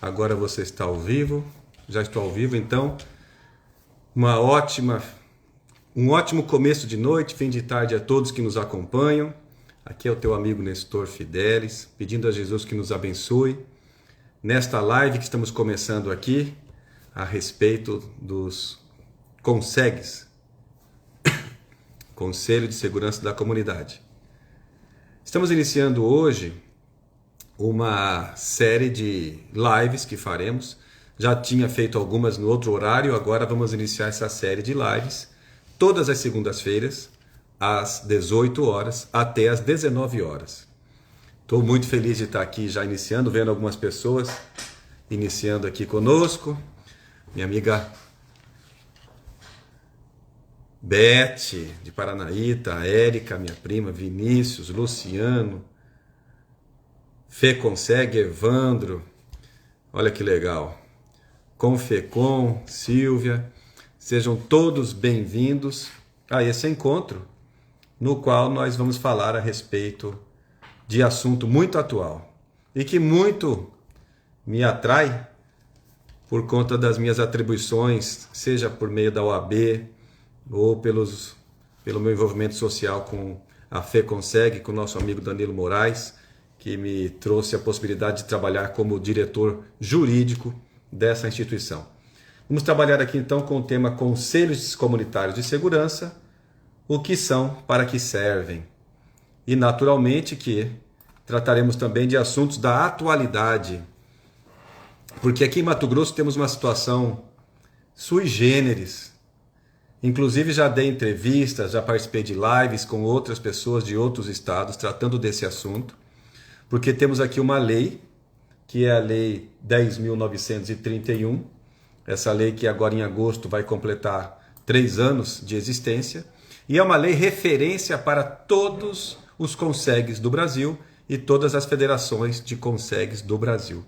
Agora você está ao vivo. Já estou ao vivo, então. Um ótimo começo de noite, fim de tarde a todos que nos acompanham. Aqui é o teu amigo Nestor Fidelis, pedindo a Jesus que nos abençoe. Nesta live que estamos começando aqui, a respeito dos CONSEGs, Conselho de Segurança da Comunidade. Estamos iniciando hoje uma série de lives que faremos. Já tinha feito algumas no outro horário, agora vamos iniciar essa série de lives todas as segundas-feiras, às 18 horas até às 19 horas. Estou muito feliz de estar aqui já iniciando, vendo algumas pessoas iniciando aqui conosco. Minha amiga Beth, de Paranaíta, a Érica, minha prima, Vinícius, Luciano, Fê Consegue, Evandro, olha que legal, Confecom, Silvia, sejam todos bem-vindos a esse encontro, no qual nós vamos falar a respeito de assunto muito atual e que muito me atrai por conta das minhas atribuições, seja por meio da OAB ou pelo meu envolvimento social com a Fê Consegue, com o nosso amigo Danilo Moraes, que me trouxe a possibilidade de trabalhar como diretor jurídico dessa instituição. Vamos trabalhar aqui então com o tema Conselhos Comunitários de Segurança, o que são, para que servem. E naturalmente que trataremos também de assuntos da atualidade, porque aqui em Mato Grosso temos uma situação sui generis. Inclusive já dei entrevistas, já participei de lives com outras pessoas de outros estados tratando desse assunto, porque temos aqui uma lei, que é a Lei 10.931, essa lei que agora em agosto vai completar 3 anos de existência, e é uma lei referência para todos os CONSEGs do Brasil e todas as federações de CONSEGs do Brasil.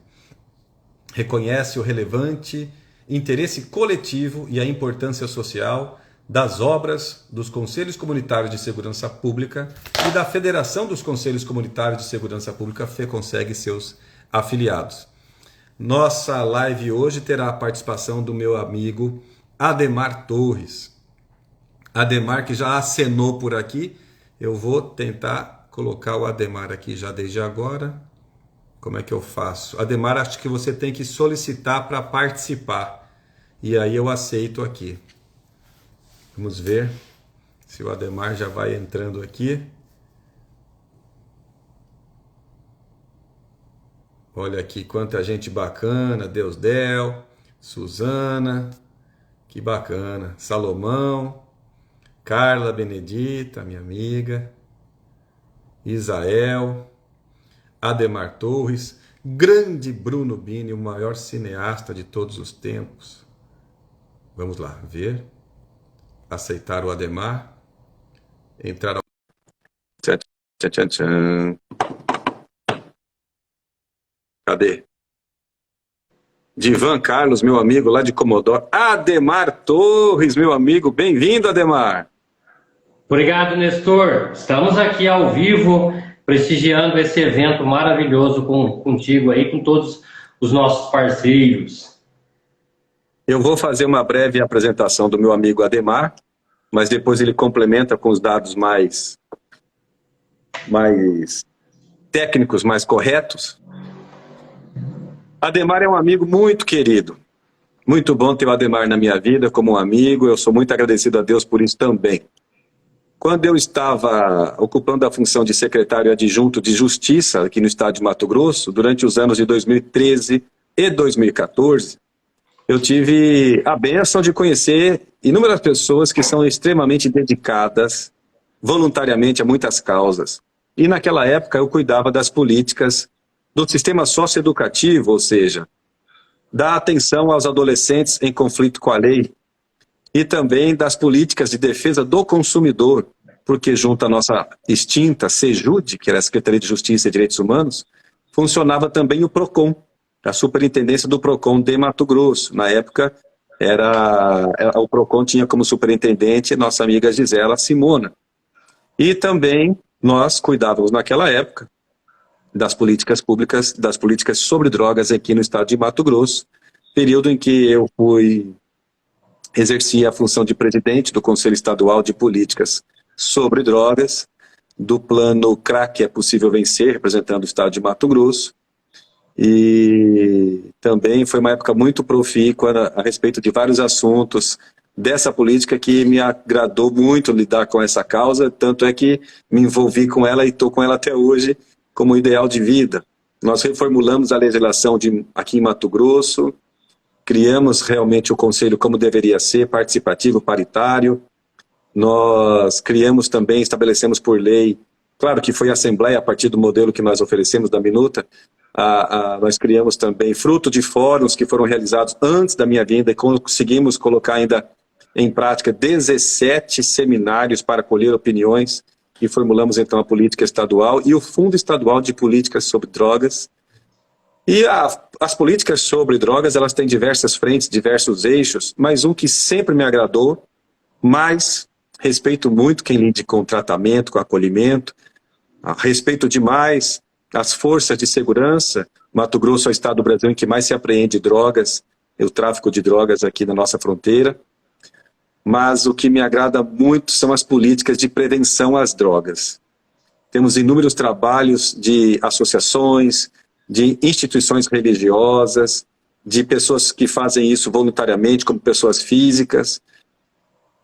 Reconhece o relevante interesse coletivo e a importância social das obras dos Conselhos Comunitários de Segurança Pública e da Federação dos Conselhos Comunitários de Segurança Pública, FECONSEG e seus afiliados. Nossa live hoje terá a participação do meu amigo Ademar Torres. Ademar, que já acenou por aqui, eu vou tentar colocar o Ademar aqui já desde agora. Como é que eu faço? Ademar, acho que você tem que solicitar para participar. E aí eu aceito aqui. Vamos ver se o Ademar já vai entrando aqui. Olha aqui quanta gente bacana. Deusdel, Suzana, que bacana. Salomão, Carla Benedita, minha amiga. Isael, Ademar Torres, grande Bruno Bini, o maior cineasta de todos os tempos. Vamos lá, ver. Aceitar o Ademar. Entrar ao... Tchan, tchan, tchan, tchan. Cadê? Divan Carlos, meu amigo lá de Comodoro. Ademar Torres, meu amigo. Bem-vindo, Ademar. Obrigado, Nestor. Estamos aqui ao vivo, prestigiando esse evento maravilhoso contigo aí, com todos os nossos parceiros. Eu vou fazer uma breve apresentação do meu amigo Ademar, mas depois ele complementa com os dados mais técnicos, mais corretos. Ademar é um amigo muito querido. Muito bom ter o Ademar na minha vida como um amigo. Eu sou muito agradecido a Deus por isso também. Quando eu estava ocupando a função de secretário adjunto de Justiça aqui no estado de Mato Grosso, durante os anos de 2013 e 2014, eu tive a bênção de conhecer inúmeras pessoas que são extremamente dedicadas voluntariamente a muitas causas. E naquela época eu cuidava das políticas do sistema socioeducativo, ou seja, da atenção aos adolescentes em conflito com a lei e também das políticas de defesa do consumidor, porque junto à nossa extinta SEJUD, que era a Secretaria de Justiça e Direitos Humanos, funcionava também o PROCON, a superintendência do PROCON de Mato Grosso. Na época, o PROCON tinha como superintendente nossa amiga Gisela Simona. E também nós cuidávamos naquela época das políticas públicas, das políticas sobre drogas aqui no estado de Mato Grosso, período em que eu exerci a função de presidente do Conselho Estadual de Políticas sobre Drogas, do plano CRAC é Possível Vencer, representando o estado de Mato Grosso, e também foi uma época muito profícua a respeito de vários assuntos dessa política que me agradou muito lidar com essa causa, tanto é que me envolvi com ela e estou com ela até hoje como ideal de vida. Nós reformulamos a legislação aqui em Mato Grosso, criamos realmente o conselho como deveria ser, participativo, paritário. Nós criamos também, estabelecemos por lei, claro que foi a Assembleia a partir do modelo que nós oferecemos da Minuta, nós criamos também, fruto de fóruns que foram realizados antes da minha vinda, e conseguimos colocar ainda em prática 17 seminários para colher opiniões, e formulamos então a política estadual e o Fundo Estadual de Políticas sobre Drogas. E as políticas sobre drogas, elas têm diversas frentes, diversos eixos, mas um que sempre me agradou, mas respeito muito quem lide com tratamento, com acolhimento, respeito demais as forças de segurança. Mato Grosso é o estado do Brasil em que mais se apreende drogas, o tráfico de drogas aqui na nossa fronteira. Mas o que me agrada muito são as políticas de prevenção às drogas. Temos inúmeros trabalhos de associações, de instituições religiosas, de pessoas que fazem isso voluntariamente, como pessoas físicas.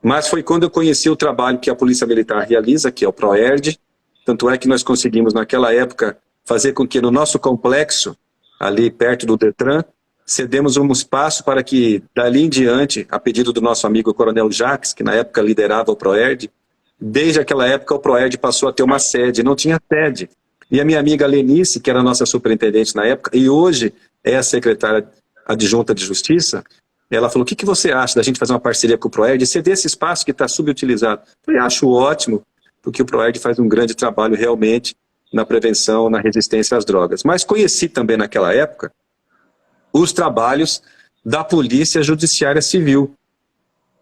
Mas foi quando eu conheci o trabalho que a Polícia Militar realiza, que é o PROERD. Tanto é que nós conseguimos, naquela época, fazer com que no nosso complexo, ali perto do Detran, cedemos um espaço para que, dali em diante, a pedido do nosso amigo Coronel Jacques, que na época liderava o PROERD, desde aquela época o PROERD passou a ter uma sede, não tinha sede. E a minha amiga Lenice, que era a nossa superintendente na época, e hoje é a secretária adjunta de Justiça, ela falou: o que você acha da gente fazer uma parceria com o PROERD e ceder esse espaço que está subutilizado? Eu falei: acho ótimo, porque o PROERD faz um grande trabalho realmente na prevenção, na resistência às drogas. Mas conheci também naquela época os trabalhos da Polícia Judiciária Civil.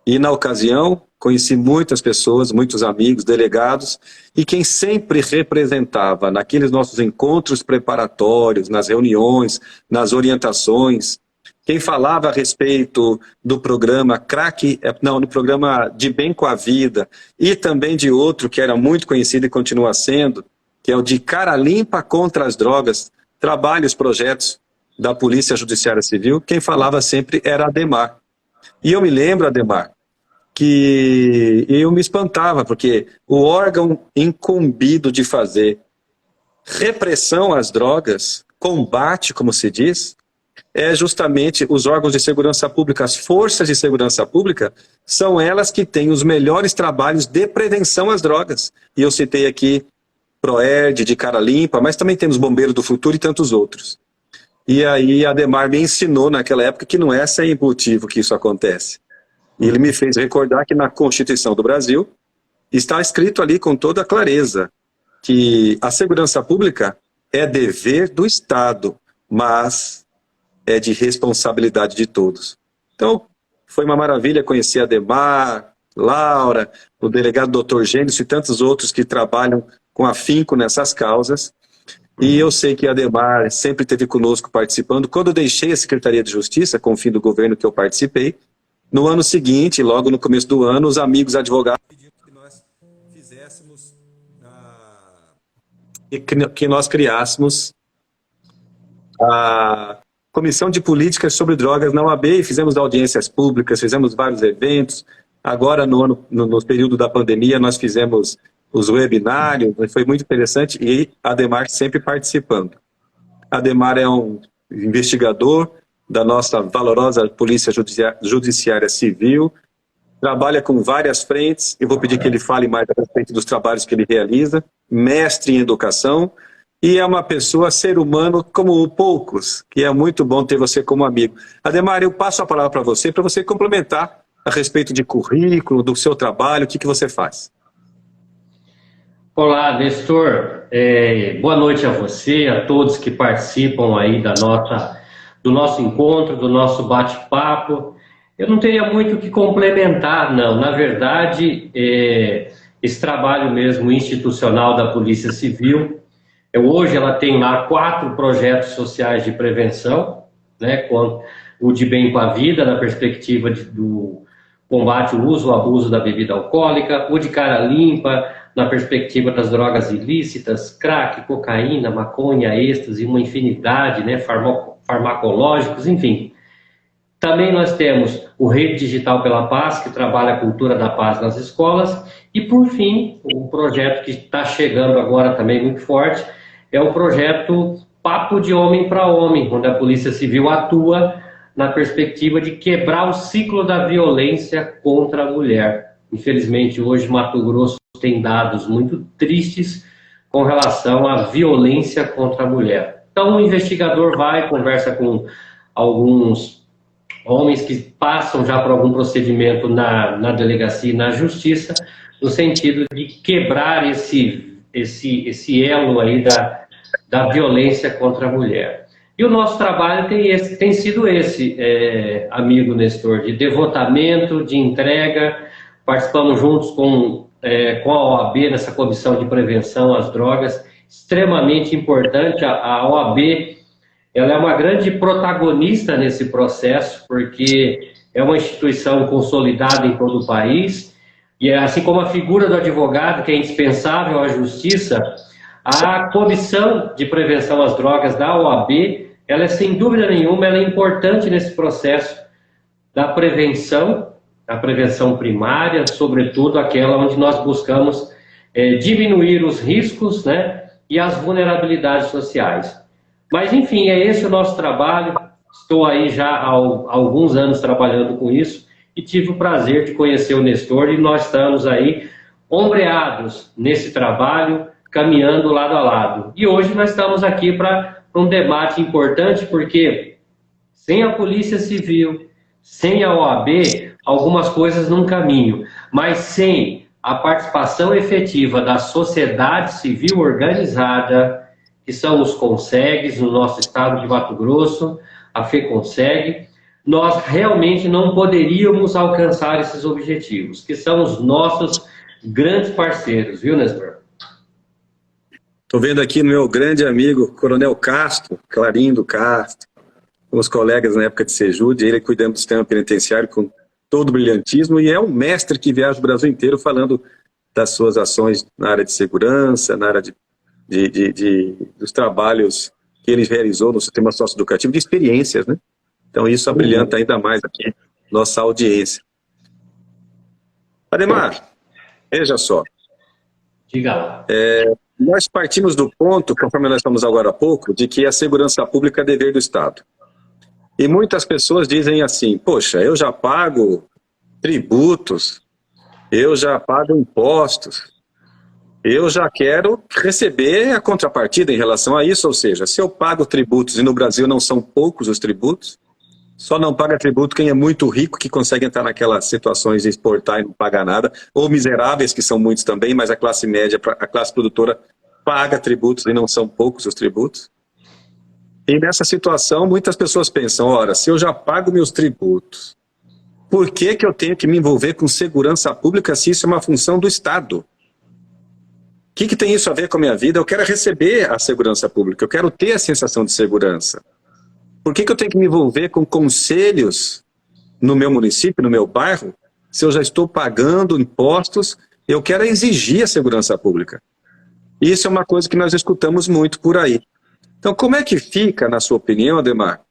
E na ocasião conheci muitas pessoas, muitos amigos, delegados, e quem sempre representava naqueles nossos encontros preparatórios, nas reuniões, nas orientações, quem falava a respeito do programa no programa De Bem com a Vida, e também de outro que era muito conhecido e continua sendo, que é o de Cara Limpa contra as Drogas, trabalhos, projetos da Polícia Judiciária Civil, quem falava sempre era Ademar. E eu me lembro, Ademar, que eu me espantava, porque o órgão incumbido de fazer repressão às drogas, combate, como se diz, é justamente os órgãos de segurança pública, as forças de segurança pública, são elas que têm os melhores trabalhos de prevenção às drogas. E eu citei aqui PROERD, de Cara Limpa, mas também temos Bombeiro do Futuro e tantos outros. E aí Ademar me ensinou naquela época que não é sem motivo que isso acontece. E ele me fez recordar que na Constituição do Brasil está escrito ali com toda clareza que a segurança pública é dever do Estado, mas é de responsabilidade de todos. Então, foi uma maravilha conhecer Ademar, Laura, o delegado Dr. Gênesis e tantos outros que trabalham com afinco nessas causas. E eu sei que Ademar sempre esteve conosco participando. Quando eu deixei a Secretaria de Justiça, com o fim do governo que eu participei, no ano seguinte, logo no começo do ano, os amigos advogados pediram que nós fizéssemos, que nós criássemos a Comissão de Políticas sobre Drogas na OAB, e fizemos audiências públicas, fizemos vários eventos. Agora, no período da pandemia, nós fizemos os webinários, foi muito interessante, e Ademar sempre participando. Ademar é um investigador da nossa valorosa Polícia Judiciária Civil, trabalha com várias frentes, eu vou pedir que ele fale mais a respeito dos trabalhos que ele realiza, mestre em educação, e é uma pessoa, ser humano como poucos, que é muito bom ter você como amigo. Ademar, eu passo a palavra para você complementar a respeito de currículo, do seu trabalho, o que você faz. Olá, Nestor. Boa noite a você, a todos que participam aí do nosso encontro, do nosso bate-papo. Eu não teria muito o que complementar, não. Na verdade, esse trabalho mesmo institucional da Polícia Civil Hoje ela tem lá 4 projetos sociais de prevenção, né, com o de bem com a vida, na perspectiva do combate ao uso e abuso da bebida alcoólica, o de cara limpa, na perspectiva das drogas ilícitas, crack, cocaína, maconha, êxtase, uma infinidade, né, farmacológicos, enfim. Também nós temos o Rede Digital pela Paz, que trabalha a cultura da paz nas escolas. E, por fim, um projeto que está chegando agora também muito forte, é o projeto Papo de Homem para Homem, onde a Polícia Civil atua na perspectiva de quebrar o ciclo da violência contra a mulher. Infelizmente, hoje Mato Grosso tem dados muito tristes com relação à violência contra a mulher. Então, o investigador vai, conversa com alguns homens que passam já por algum procedimento na delegacia e na justiça, no sentido de quebrar esse elo aí da violência contra a mulher. E o nosso trabalho tem sido esse, amigo Nestor, de devotamento, de entrega. Participamos juntos com a OAB nessa comissão de prevenção às drogas, extremamente importante. A OAB, ela é uma grande protagonista nesse processo, porque é uma instituição consolidada em todo o país, e assim como a figura do advogado, que é indispensável à justiça, a comissão de prevenção às drogas da OAB, ela é, sem dúvida nenhuma, ela é importante nesse processo da prevenção primária, sobretudo aquela onde nós buscamos diminuir os riscos, né, e as vulnerabilidades sociais. Mas, enfim, é esse o nosso trabalho. Estou aí já há alguns anos trabalhando com isso e tive o prazer de conhecer o Nestor, e nós estamos aí ombreados nesse trabalho, caminhando lado a lado. E hoje nós estamos aqui para um debate importante, porque sem a Polícia Civil, sem a OAB, algumas coisas não caminham, mas sem a participação efetiva da sociedade civil organizada, que são os CONSEGs no nosso estado de Mato Grosso, a FECONSEG, nós realmente não poderíamos alcançar esses objetivos, que são os nossos grandes parceiros, viu, Nestor? Estou vendo aqui meu grande amigo, Coronel Castro, Clarindo Castro, os colegas na época de Sejude, ele cuidando do sistema penitenciário com todo o brilhantismo, e é um mestre que viaja o Brasil inteiro falando das suas ações na área de segurança, na área dos trabalhos que ele realizou no sistema socioeducativo, de experiências, né? Então isso abrilhanta ainda mais aqui nossa audiência. Ademar, veja só. Diga lá. Nós partimos do ponto, conforme nós estamos agora há pouco, de que a segurança pública é dever do Estado. E muitas pessoas dizem assim, poxa, eu já pago tributos, eu já pago impostos, eu já quero receber a contrapartida em relação a isso, ou seja, se eu pago tributos, e no Brasil não são poucos os tributos, só não paga tributo quem é muito rico, que consegue entrar naquelas situações de exportar e não pagar nada, ou miseráveis, que são muitos também, mas a classe média, a classe produtora paga tributos e não são poucos os tributos. E nessa situação, muitas pessoas pensam, ora, se eu já pago meus tributos, por que eu tenho que me envolver com segurança pública se isso é uma função do Estado? O que tem isso a ver com a minha vida? Eu quero receber a segurança pública, eu quero ter a sensação de segurança. Por que eu tenho que me envolver com conselhos no meu município, no meu bairro, se eu já estou pagando impostos? Eu quero exigir a segurança pública. Isso é uma coisa que nós escutamos muito por aí. Então, como é que fica, na sua opinião, Ademar,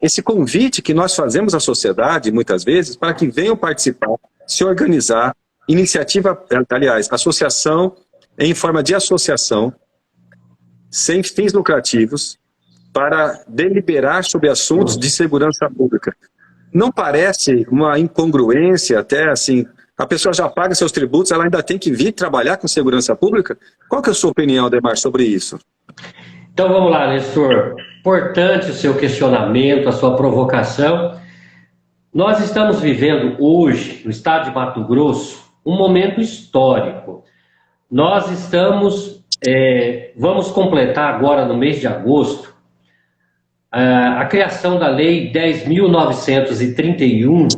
esse convite que nós fazemos à sociedade, muitas vezes, para que venham participar, se organizar, associação em forma de associação, sem fins lucrativos, para deliberar sobre assuntos de segurança pública. Não parece uma incongruência, até assim, a pessoa já paga seus tributos, ela ainda tem que vir trabalhar com segurança pública? Qual que é a sua opinião, Ademar, sobre isso? Então vamos lá, Nestor. Importante o seu questionamento, a sua provocação. Nós estamos vivendo hoje, no estado de Mato Grosso, um momento histórico. Nós vamos completar agora, no mês de agosto, a criação da Lei 10.931,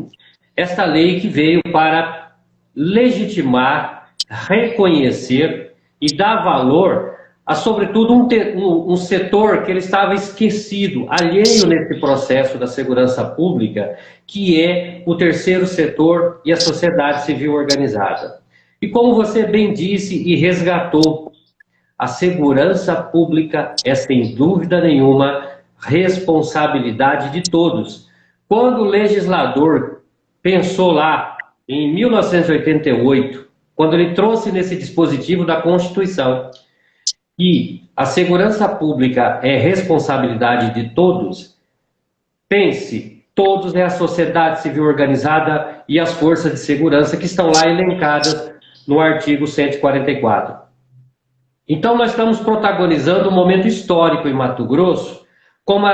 esta lei que veio para legitimar, reconhecer e dar valor sobretudo um setor que ele estava esquecido, alheio nesse processo da segurança pública, que é o terceiro setor e a sociedade civil organizada. E como você bem disse e resgatou, a segurança pública é, sem dúvida nenhuma, responsabilidade de todos. Quando o legislador pensou lá, em 1988, quando ele trouxe nesse dispositivo da Constituição, que a segurança pública é responsabilidade de todos, pense, todos é a sociedade civil organizada e as forças de segurança que estão lá elencadas no artigo 144. Então nós estamos protagonizando um momento histórico em Mato Grosso com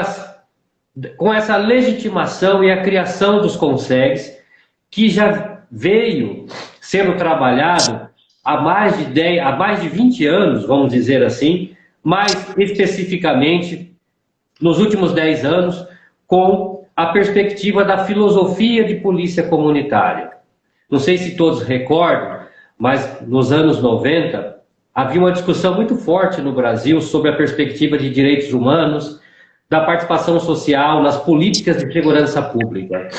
essa legitimação e a criação dos CONSEGs, que já veio sendo trabalhado há mais de 20 anos, vamos dizer assim, mais especificamente nos últimos 10 anos, com a perspectiva da filosofia de polícia comunitária. Não sei se todos recordam, mas nos anos 90 havia uma discussão muito forte no Brasil sobre a perspectiva de direitos humanos, da participação social nas políticas de segurança pública.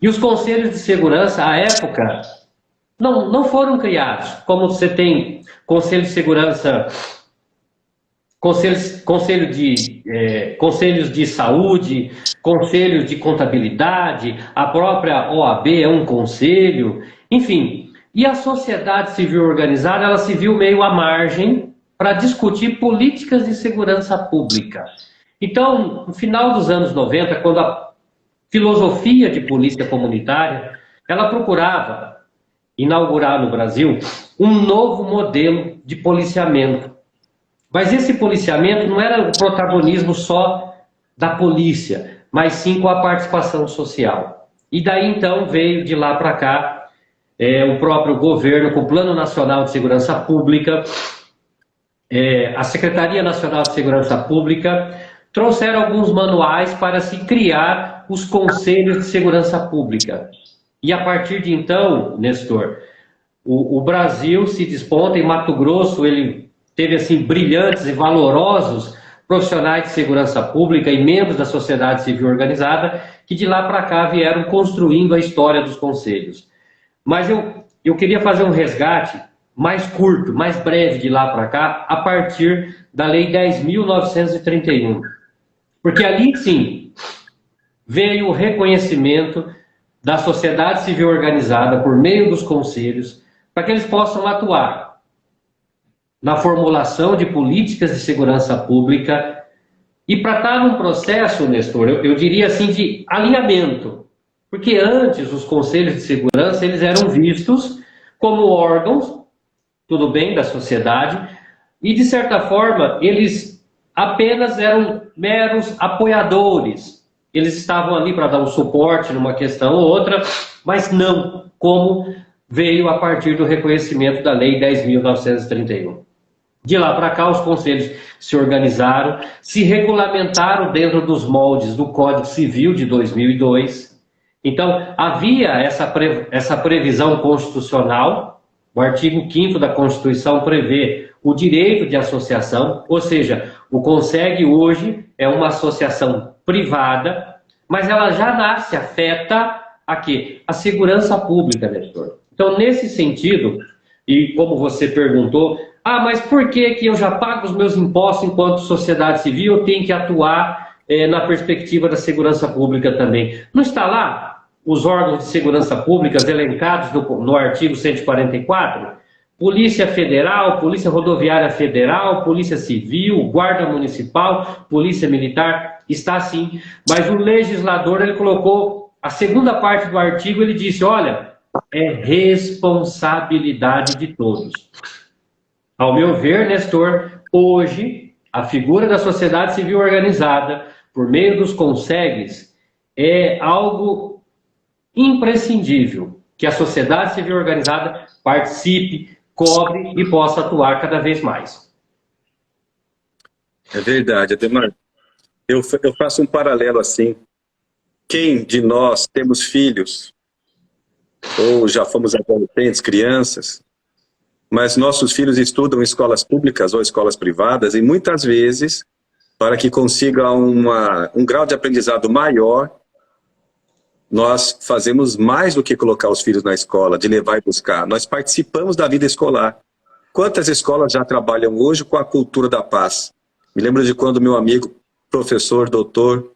E os conselhos de segurança, à época, não foram criados, como você tem conselho de segurança, conselhos de saúde, conselhos de contabilidade, a própria OAB é um conselho, enfim. E a sociedade civil organizada, ela se viu meio à margem para discutir políticas de segurança pública. Então, no final dos anos 90, quando a filosofia de polícia comunitária, ela procurava inaugurar no Brasil um novo modelo de policiamento. Mas esse policiamento não era o protagonismo só da polícia, mas sim com a participação social. E daí então veio de lá para cá o próprio governo com o Plano Nacional de Segurança Pública, a Secretaria Nacional de Segurança Pública, trouxeram alguns manuais para se criar os conselhos de segurança pública. E a partir de então, Nestor, o Brasil se desponta, em Mato Grosso ele teve assim brilhantes e valorosos profissionais de segurança pública e membros da sociedade civil organizada que de lá para cá vieram construindo a história dos conselhos. Mas eu queria fazer um resgate mais curto, mais breve de lá para cá, a partir da Lei 10.931. Porque ali, sim, veio o reconhecimento da sociedade civil organizada por meio dos conselhos, para que eles possam atuar na formulação de políticas de segurança pública e para estar num processo, Nestor, eu diria assim, de alinhamento. Porque antes os conselhos de segurança eles eram vistos como órgãos, tudo bem, da sociedade, e de certa forma eles apenas eram meros apoiadores. Eles estavam ali para dar um suporte numa questão ou outra, mas não como veio a partir do reconhecimento da Lei 10.931. De lá para cá, os conselhos se organizaram, se regulamentaram dentro dos moldes do Código Civil de 2002. Então, havia essa previsão constitucional. O artigo 5º da Constituição prevê o direito de associação, ou seja, o CONSEG hoje é uma associação privada, mas ela já nasce, afeta a quê? A segurança pública, Nestor. Então, nesse sentido, e como você perguntou, mas por que eu já pago os meus impostos enquanto sociedade civil, eu tenho que atuar na perspectiva da segurança pública também? Não está lá os órgãos de segurança pública elencados no artigo 144? Polícia Federal, Polícia Rodoviária Federal, Polícia Civil, Guarda Municipal, Polícia Militar, está sim. Mas o legislador, ele colocou a segunda parte do artigo, ele disse, olha, é responsabilidade de todos. Ao meu ver, Nestor, hoje, a figura da sociedade civil organizada, por meio dos CONSEGs, é algo imprescindível que a sociedade civil organizada participe, cobre e possa atuar cada vez mais. É verdade, Ademar. Eu faço um paralelo assim. Quem de nós temos filhos, ou já fomos adolescentes, crianças, mas nossos filhos estudam em escolas públicas ou escolas privadas e muitas vezes, para que consiga um grau de aprendizado maior, nós fazemos mais do que colocar os filhos na escola, de levar e buscar. Nós participamos da vida escolar. Quantas escolas já trabalham hoje com a cultura da paz? Me lembro de quando meu amigo, professor, doutor,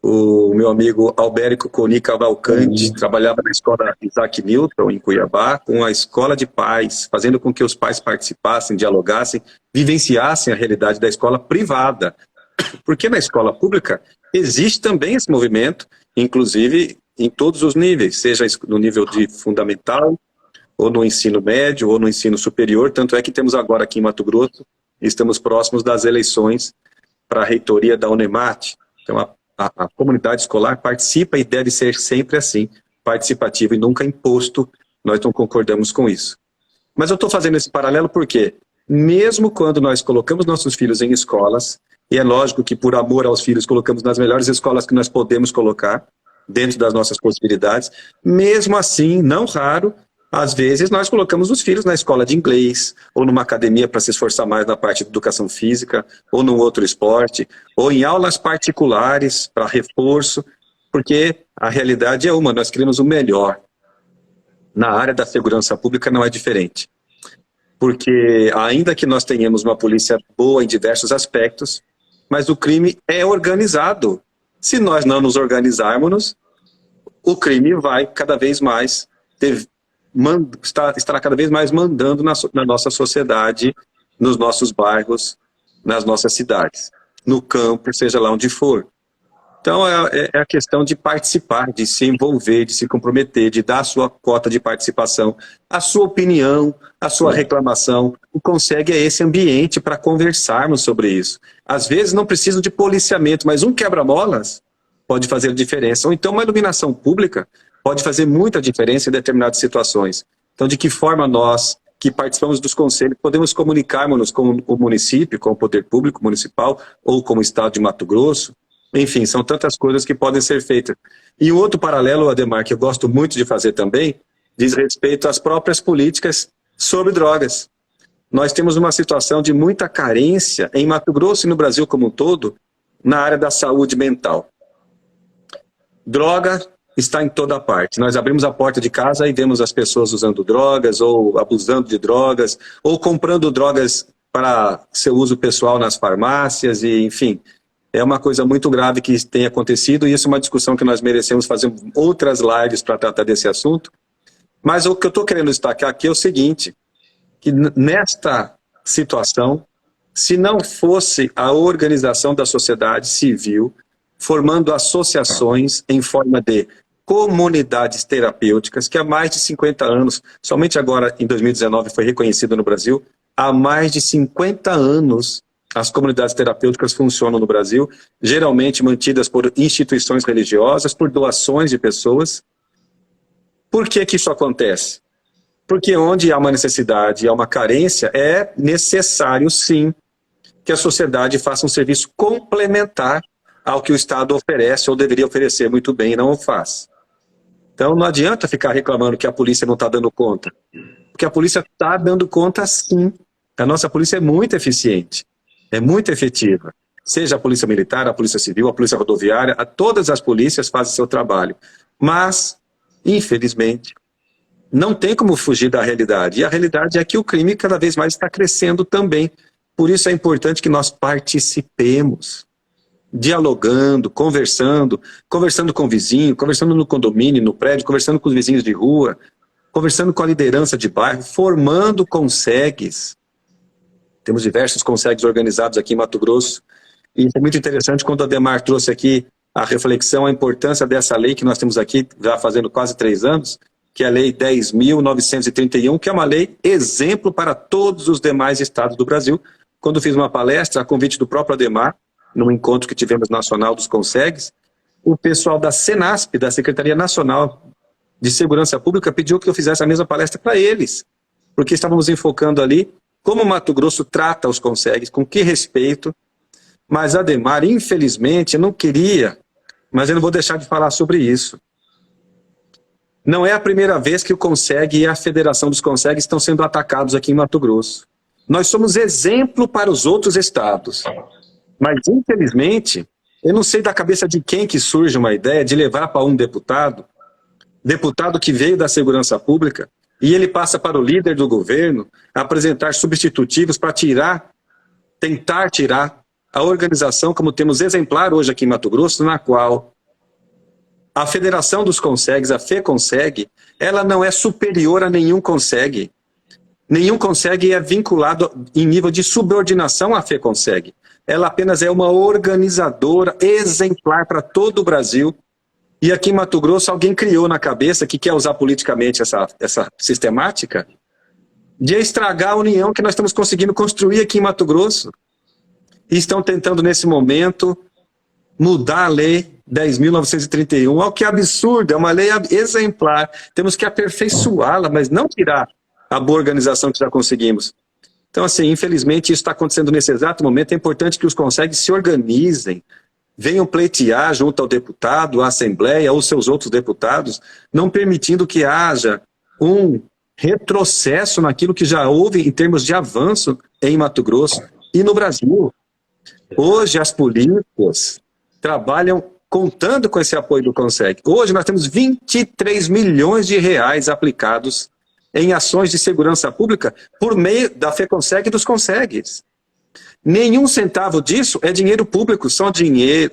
o meu amigo Albérico Coni Cavalcante, trabalhava na escola Isaac Newton, em Cuiabá, com a escola de pais, fazendo com que os pais participassem, dialogassem, vivenciassem a realidade da escola privada. Porque na escola pública existe também esse movimento, inclusive em todos os níveis, seja no nível de fundamental, ou no ensino médio, ou no ensino superior. Tanto é que temos agora aqui em Mato Grosso, estamos próximos das eleições para a reitoria da Unemat. Então a comunidade escolar participa e deve ser sempre assim, participativo e nunca imposto. Nós não concordamos com isso. Mas eu estou fazendo esse paralelo porque, mesmo quando nós colocamos nossos filhos em escolas, e é lógico que por amor aos filhos colocamos nas melhores escolas que nós podemos colocar, dentro das nossas possibilidades, mesmo assim, não raro, às vezes nós colocamos os filhos na escola de inglês, ou numa academia para se esforçar mais na parte de educação física, ou num outro esporte, ou em aulas particulares para reforço, porque a realidade é uma, nós queremos o melhor. Na área da segurança pública não é diferente. Porque ainda que nós tenhamos uma polícia boa em diversos aspectos, mas o crime é organizado. Se nós não nos organizarmos, o crime vai cada vez mais estará cada vez mais mandando na nossa sociedade, nos nossos bairros, nas nossas cidades, no campo, seja lá onde for. Então é a questão de participar, de se envolver, de se comprometer, de dar a sua cota de participação, a sua opinião, a sua reclamação. O Consegue é esse ambiente para conversarmos sobre isso. Às vezes não precisa de policiamento, mas um quebra-molas pode fazer diferença. Ou então uma iluminação pública pode fazer muita diferença em determinadas situações. Então, de que forma nós, que participamos dos conselhos, podemos comunicarmos com o município, com o poder público municipal, ou com o estado de Mato Grosso? Enfim, são tantas coisas que podem ser feitas. E um outro paralelo, Ademar, que eu gosto muito de fazer também, diz respeito às próprias políticas sobre drogas. Nós temos uma situação de muita carência em Mato Grosso e no Brasil como um todo, na área da saúde mental. Droga está em toda parte. Nós abrimos a porta de casa e vemos as pessoas usando drogas, ou abusando de drogas, ou comprando drogas para seu uso pessoal nas farmácias, e enfim, é uma coisa muito grave que tem acontecido, e isso é uma discussão que nós merecemos fazer outras lives para tratar desse assunto. Mas o que eu estou querendo destacar aqui é o seguinte, que nesta situação, se não fosse a organização da sociedade civil, formando associações em forma de comunidades terapêuticas, que há mais de 50 anos, somente agora em 2019 foi reconhecido no Brasil, há mais de 50 anos as comunidades terapêuticas funcionam no Brasil, geralmente mantidas por instituições religiosas, por doações de pessoas. Por que que isso acontece? Porque onde há uma necessidade, há uma carência, é necessário sim que a sociedade faça um serviço complementar ao que o Estado oferece ou deveria oferecer muito bem e não o faz. Então não adianta ficar reclamando que a polícia não está dando conta. Porque a polícia está dando conta sim. A nossa polícia é muito eficiente, é muito efetiva. Seja a polícia militar, a polícia civil, a polícia rodoviária, todas as polícias fazem seu trabalho. Mas, infelizmente, não tem como fugir da realidade. E a realidade é que o crime cada vez mais está crescendo também. Por isso é importante que nós participemos, dialogando, conversando com o vizinho, conversando no condomínio, no prédio, conversando com os vizinhos de rua, conversando com a liderança de bairro, formando consegues. Temos diversos consegues organizados aqui em Mato Grosso. E é muito interessante quando o Ademar trouxe aqui a reflexão, a importância dessa lei que nós temos aqui, já fazendo quase 3 anos, que é a Lei 10.931, que é uma lei exemplo para todos os demais estados do Brasil. Quando fiz uma palestra, a convite do próprio Ademar, num encontro que tivemos nacional dos Consegues, o pessoal da Senasp, da Secretaria Nacional de Segurança Pública, pediu que eu fizesse a mesma palestra para eles, porque estávamos enfocando ali como o Mato Grosso trata os Consegues, com que respeito. Mas Ademar, infelizmente, não queria, mas eu não vou deixar de falar sobre isso. Não é a primeira vez que o CONSEG e a Federação dos CONSEG estão sendo atacados aqui em Mato Grosso. Nós somos exemplo para os outros estados. Mas, infelizmente, eu não sei da cabeça de quem que surge uma ideia de levar para um deputado que veio da segurança pública, e ele passa para o líder do governo apresentar substitutivos para tentar tirar a organização, como temos exemplar hoje aqui em Mato Grosso, na qual a Federação dos Consegues, a FEConseg, ela não é superior a nenhum Conseg. Nenhum Conseg é vinculado em nível de subordinação à FEConseg. Ela apenas é uma organizadora exemplar para todo o Brasil. E aqui em Mato Grosso alguém criou na cabeça que quer usar politicamente essa sistemática de estragar a união que nós estamos conseguindo construir aqui em Mato Grosso. E estão tentando nesse momento mudar a lei 10.931, o que é absurdo, é uma lei exemplar. Temos que aperfeiçoá-la, mas não tirar a boa organização que já conseguimos. Então, assim, infelizmente isso está acontecendo nesse exato momento. É importante que os Consegues se organizem, venham pleitear junto ao deputado, à Assembleia, ou seus outros deputados, não permitindo que haja um retrocesso naquilo que já houve em termos de avanço em Mato Grosso e no Brasil. Hoje as políticas trabalham contando com esse apoio do CONSEG. Hoje nós temos 23 milhões de reais aplicados em ações de segurança pública por meio da FEConseg e dos Consegues. Nenhum centavo disso é dinheiro público,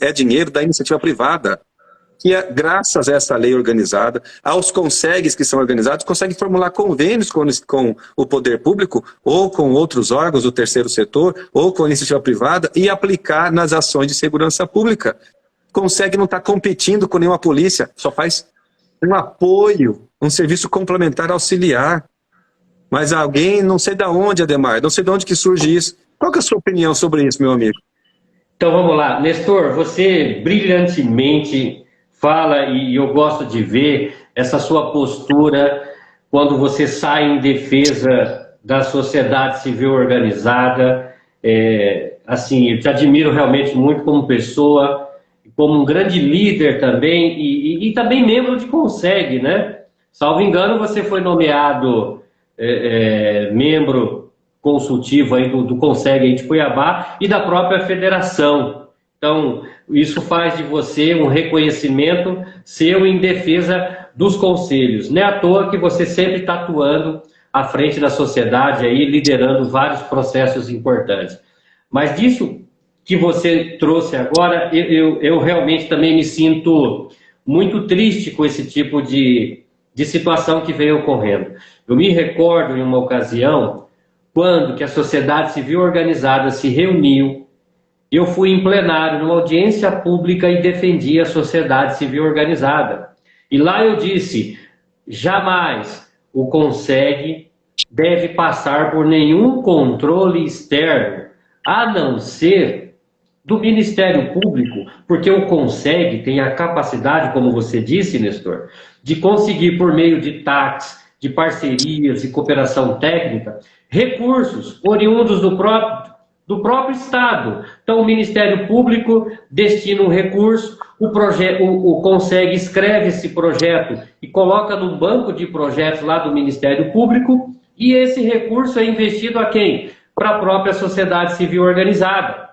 é dinheiro da iniciativa privada, que é, graças a essa lei organizada, aos Consegues que são organizados, conseguem formular convênios com o poder público, ou com outros órgãos do terceiro setor, ou com a iniciativa privada, e aplicar nas ações de segurança pública. Consegue não estar competindo com nenhuma polícia, só faz um apoio, um serviço complementar auxiliar. Mas alguém, não sei de onde, Ademar, não sei de onde que surge isso. Qual que é a sua opinião sobre isso, meu amigo? Então vamos lá, Nestor, você brilhantemente fala, e eu gosto de ver essa sua postura quando você sai em defesa da sociedade civil organizada. Assim, eu te admiro realmente muito como pessoa, como um grande líder também, e também membro de CONSEG, né? Salvo engano, você foi nomeado membro consultivo aí do CONSEG aí de Cuiabá e da própria federação. Então, isso faz de você um reconhecimento seu em defesa dos conselhos. Não é à toa que você sempre está atuando à frente da sociedade, aí, liderando vários processos importantes. Mas disso que você trouxe agora, eu realmente também me sinto muito triste com esse tipo de situação que vem ocorrendo. Eu me recordo em uma ocasião, quando que a sociedade civil organizada se reuniu, eu fui em plenário, numa audiência pública, e defendi a sociedade civil organizada. E lá eu disse, jamais o CONSEG deve passar por nenhum controle externo, a não ser do Ministério Público, porque o CONSEG tem a capacidade, como você disse, Nestor, de conseguir, por meio de TACs, de parcerias e cooperação técnica, recursos oriundos do próprio Estado. Então, o Ministério Público destina um recurso, o CONSEG escreve esse projeto e coloca no banco de projetos lá do Ministério Público, e esse recurso é investido a quem? Para a própria sociedade civil organizada.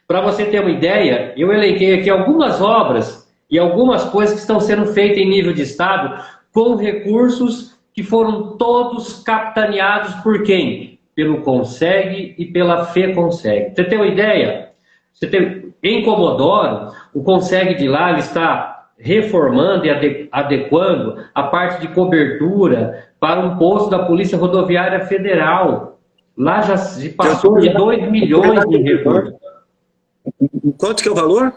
Para você ter uma ideia, eu elenquei aqui algumas obras e algumas coisas que estão sendo feitas em nível de Estado com recursos que foram todos capitaneados por quem? Pelo CONSEG e pela FEConseg. Você tem uma ideia? Em Comodoro, o CONSEG de lá ele está reformando e adequando a parte de cobertura para um posto da Polícia Rodoviária Federal. Lá já se passou de 2 milhões de recursos. Quanto que é o valor?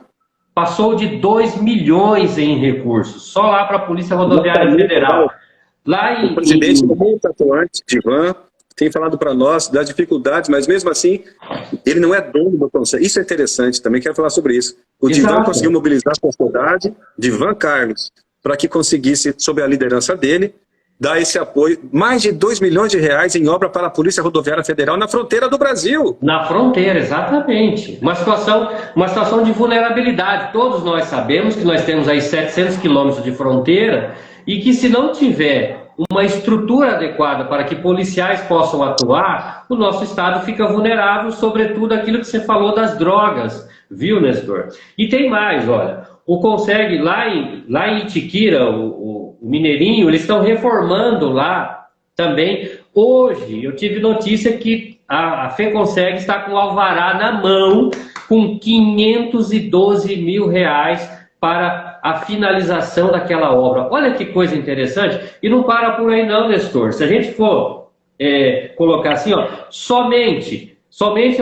Passou de 2 milhões em recursos, só lá para a Polícia Rodoviária Federal. Lá o presidente é muito atuante, Divan, tem falado para nós das dificuldades, mas mesmo assim, ele não é dono do CONSEG. Isso é interessante, também quero falar sobre isso. O Divan conseguiu mobilizar a sociedade, Divan Carlos, para que conseguisse, sob a liderança dele, dar esse apoio, mais de 2 milhões de reais em obra para a Polícia Rodoviária Federal na fronteira do Brasil. Na fronteira, exatamente. Uma situação de vulnerabilidade. Todos nós sabemos que nós temos aí 700 quilômetros de fronteira e que se não tiver uma estrutura adequada para que policiais possam atuar, o nosso Estado fica vulnerável, sobretudo aquilo que você falou das drogas, viu, Nestor? E tem mais, olha, o CONSEG lá em Itiquira, o Mineirinho, eles estão reformando lá também. Hoje eu tive notícia que a FECONSEG está com o alvará na mão, com 512 mil reais para a finalização daquela obra. Olha que coisa interessante. E não para por aí não, Nestor. Se a gente for colocar assim, ó, somente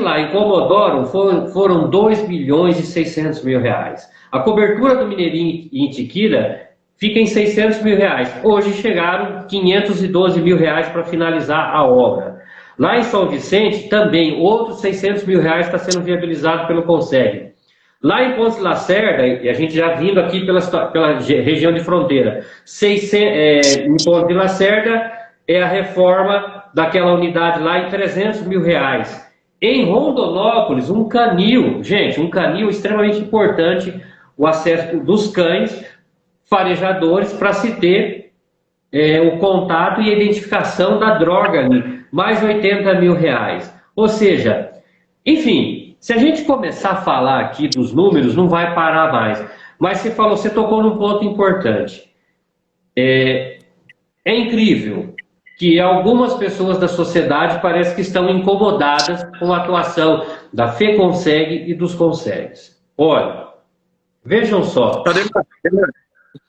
lá em Comodoro foram 2 milhões e 600 mil reais. A cobertura do Mineirinho em Itiquira fica em 600 mil reais. Hoje chegaram 512 mil reais para finalizar a obra. Lá em São Vicente, também, outros 600 mil reais está sendo viabilizado pelo CONSEG. Lá em Pontes Lacerda, e a gente já vindo aqui pela região de fronteira, em Pontes Lacerda é a reforma daquela unidade lá em 300 mil reais. Em Rondonópolis, um canil, gente, um canil extremamente importante, o acesso dos cães farejadores para se ter o contato e a identificação da droga ali, mais 80 mil reais. Ou seja, enfim, se a gente começar a falar aqui dos números, não vai parar mais. Mas você tocou num ponto importante. É incrível que algumas pessoas da sociedade parecem que estão incomodadas com a atuação da FECONSEG e dos CONSEGs. Olha, vejam só.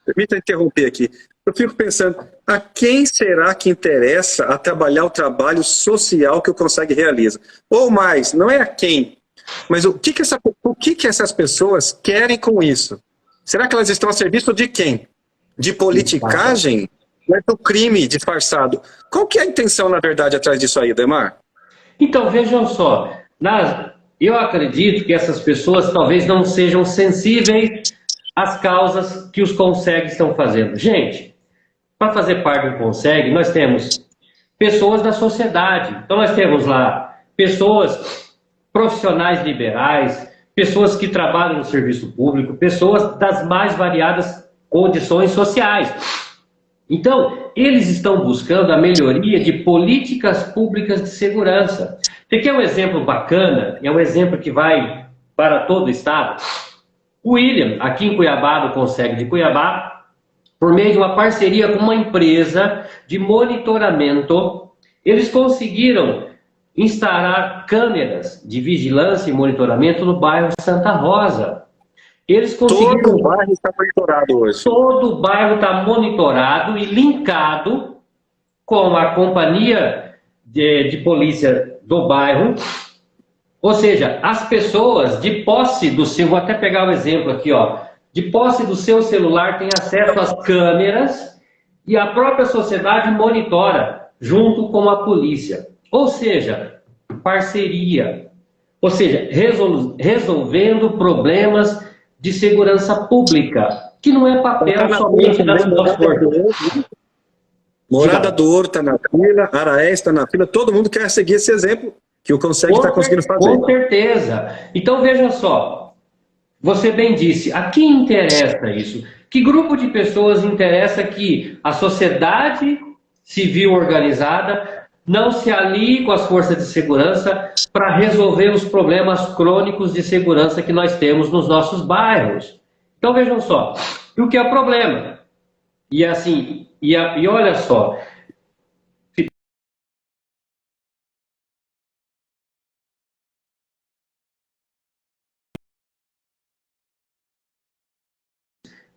Permita interromper aqui. Eu fico pensando, a quem será que interessa a trabalhar o trabalho social que o CONSEG realiza? Ou mais, não é a quem, mas o que essas pessoas querem com isso? Será que elas estão a serviço de quem? De politicagem? Ou é do crime disfarçado? Qual que é a intenção, na verdade, atrás disso aí, Demar? Então, vejam só, eu acredito que essas pessoas talvez não sejam sensíveis às causas que os CONSEG estão fazendo. Gente, para fazer parte do CONSEG, nós temos pessoas da sociedade. Então, nós temos lá pessoas profissionais liberais, pessoas que trabalham no serviço público, pessoas das mais variadas condições sociais. Então, eles estão buscando a melhoria de políticas públicas de segurança. Você quer um exemplo bacana? É um exemplo que vai para todo o estado. O William, aqui em Cuiabá, do CONSEG de Cuiabá, por meio de uma parceria com uma empresa de monitoramento, eles conseguiram instalar câmeras de vigilância e monitoramento no bairro Santa Rosa. Eles conseguiram... Todo o bairro está monitorado hoje. Todo o bairro está monitorado e linkado com a companhia de polícia do bairro. Ou seja, as pessoas de posse do seu... Vou até pegar um exemplo aqui, ó. De posse do seu celular têm acesso às câmeras e a própria sociedade monitora junto com a polícia. Ou seja, parceria. Ou seja, resolvendo problemas de segurança pública, que não é papel somente das forças. Morada do Ouro está na fila, Araés está na fila, todo mundo quer seguir esse exemplo que o CONSEG está conseguindo fazer. Com certeza. Então veja só, você bem disse, a quem interessa isso? Que grupo de pessoas interessa que a sociedade civil organizada não se alie com as forças de segurança para resolver os problemas crônicos de segurança que nós temos nos nossos bairros? Então vejam só, e o que é o problema? E assim, e olha só,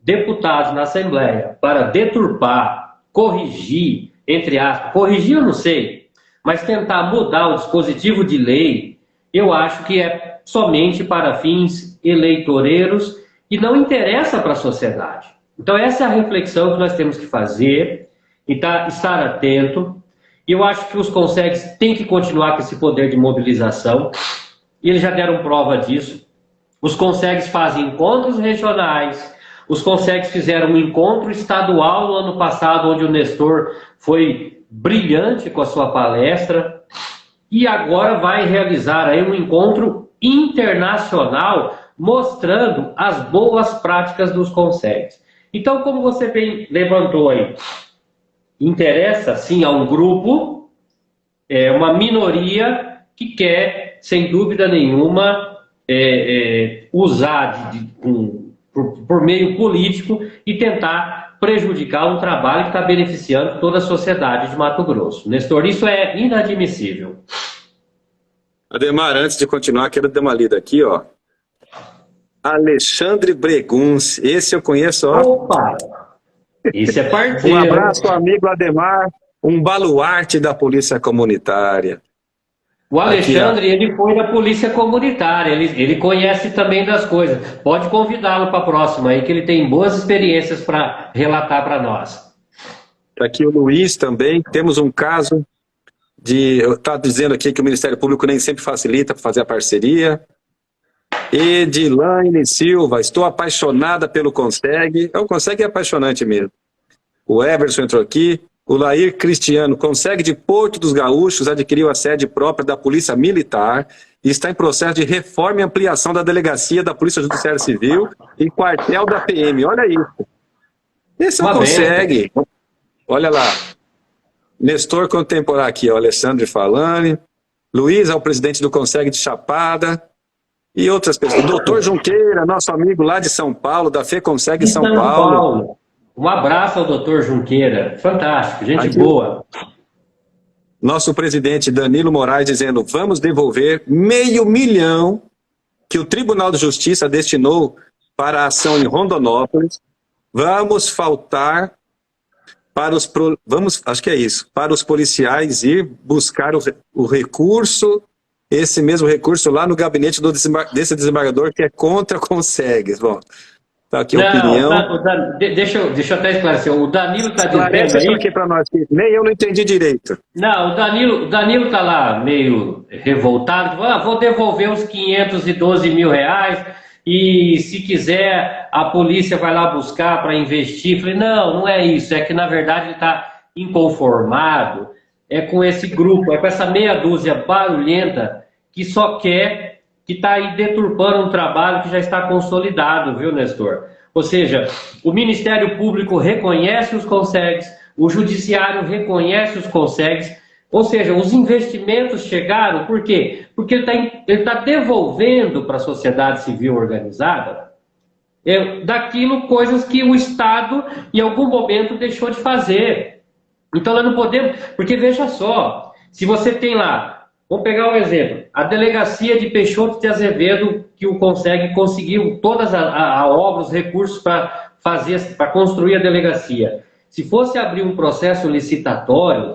deputados na Assembleia para deturpar, corrigir, entre aspas, corrigir eu não sei, mas tentar mudar o dispositivo de lei, eu acho que é somente para fins eleitoreiros e não interessa para a sociedade. Então essa é a reflexão que nós temos que fazer e estar atento. E eu acho que os CONSEGs têm que continuar com esse poder de mobilização, e eles já deram prova disso. Os CONSEGs fazem encontros regionais, os CONSEGs fizeram um encontro estadual no ano passado, onde o Nestor foi brilhante com a sua palestra, e agora vai realizar aí um encontro internacional mostrando as boas práticas dos CONSEGs. Então, como você bem levantou aí, interessa sim a um grupo, uma minoria que quer, sem dúvida nenhuma, usar por meio político e tentar prejudicar um trabalho que está beneficiando toda a sociedade de Mato Grosso. Nestor, isso é inadmissível. Ademar, antes de continuar, quero dar uma lida aqui, ó. Alexandre Breguns, esse eu conheço, ó. Opa! Esse é parceiro. Um abraço, amigo Ademar, um baluarte da Polícia Comunitária. O Alexandre, ele foi da Polícia Comunitária, ele conhece também das coisas. Pode convidá-lo para a próxima aí, que ele tem boas experiências para relatar para nós. Tá aqui o Luiz também. Temos um caso de... Está dizendo aqui que o Ministério Público nem sempre facilita para fazer a parceria. Edilane Silva, estou apaixonada pelo Conseg. O Conseg é apaixonante mesmo. O Everson entrou aqui. O Lair Cristiano, Conseg de Porto dos Gaúchos, adquiriu a sede própria da Polícia Militar e está em processo de reforma e ampliação da delegacia da Polícia Judiciária Civil e quartel da PM. Olha isso. Esse é o Conseg. Olha lá. Nestor contemporâneo aqui, ó, Alexandre Falani. Luiz é o presidente do Conseg de Chapada. E outras pessoas. O doutor Junqueira, nosso amigo lá de São Paulo, da FEConseg São Paulo. Um abraço ao doutor Junqueira. Fantástico, gente boa. Nosso presidente Danilo Moraes dizendo: vamos devolver $500 mil que o Tribunal de Justiça destinou para a ação em Rondonópolis. Vamos faltar para os... acho que é isso. Para os policiais ir buscar o recurso, esse mesmo recurso lá no gabinete desse desembargador que é contra a Conseg. Bom... Tá aqui a opinião. Deixa eu até esclarecer. O Danilo está dizendo isso aqui para nós. Nem eu não entendi direito. Não, o Danilo está lá meio revoltado. Vou devolver os R$512 mil e se quiser a polícia vai lá buscar para investir. Falei, não é isso. É que na verdade ele está inconformado. É com esse grupo, é com essa meia dúzia barulhenta que só quer... que está aí deturpando um trabalho que já está consolidado, viu, Nestor? Ou seja, o Ministério Público reconhece os Consegs, o Judiciário reconhece os Consegs, ou seja, os investimentos chegaram, por quê? Porque ele tá devolvendo para a sociedade civil organizada daquilo, coisas que o Estado, em algum momento, deixou de fazer. Então, nós não podemos... Porque, veja só, se você tem lá... Vamos pegar um exemplo. A delegacia de Peixoto de Azevedo, que o conseguiu todas a obra, os recursos para construir a delegacia. Se fosse abrir um processo licitatório,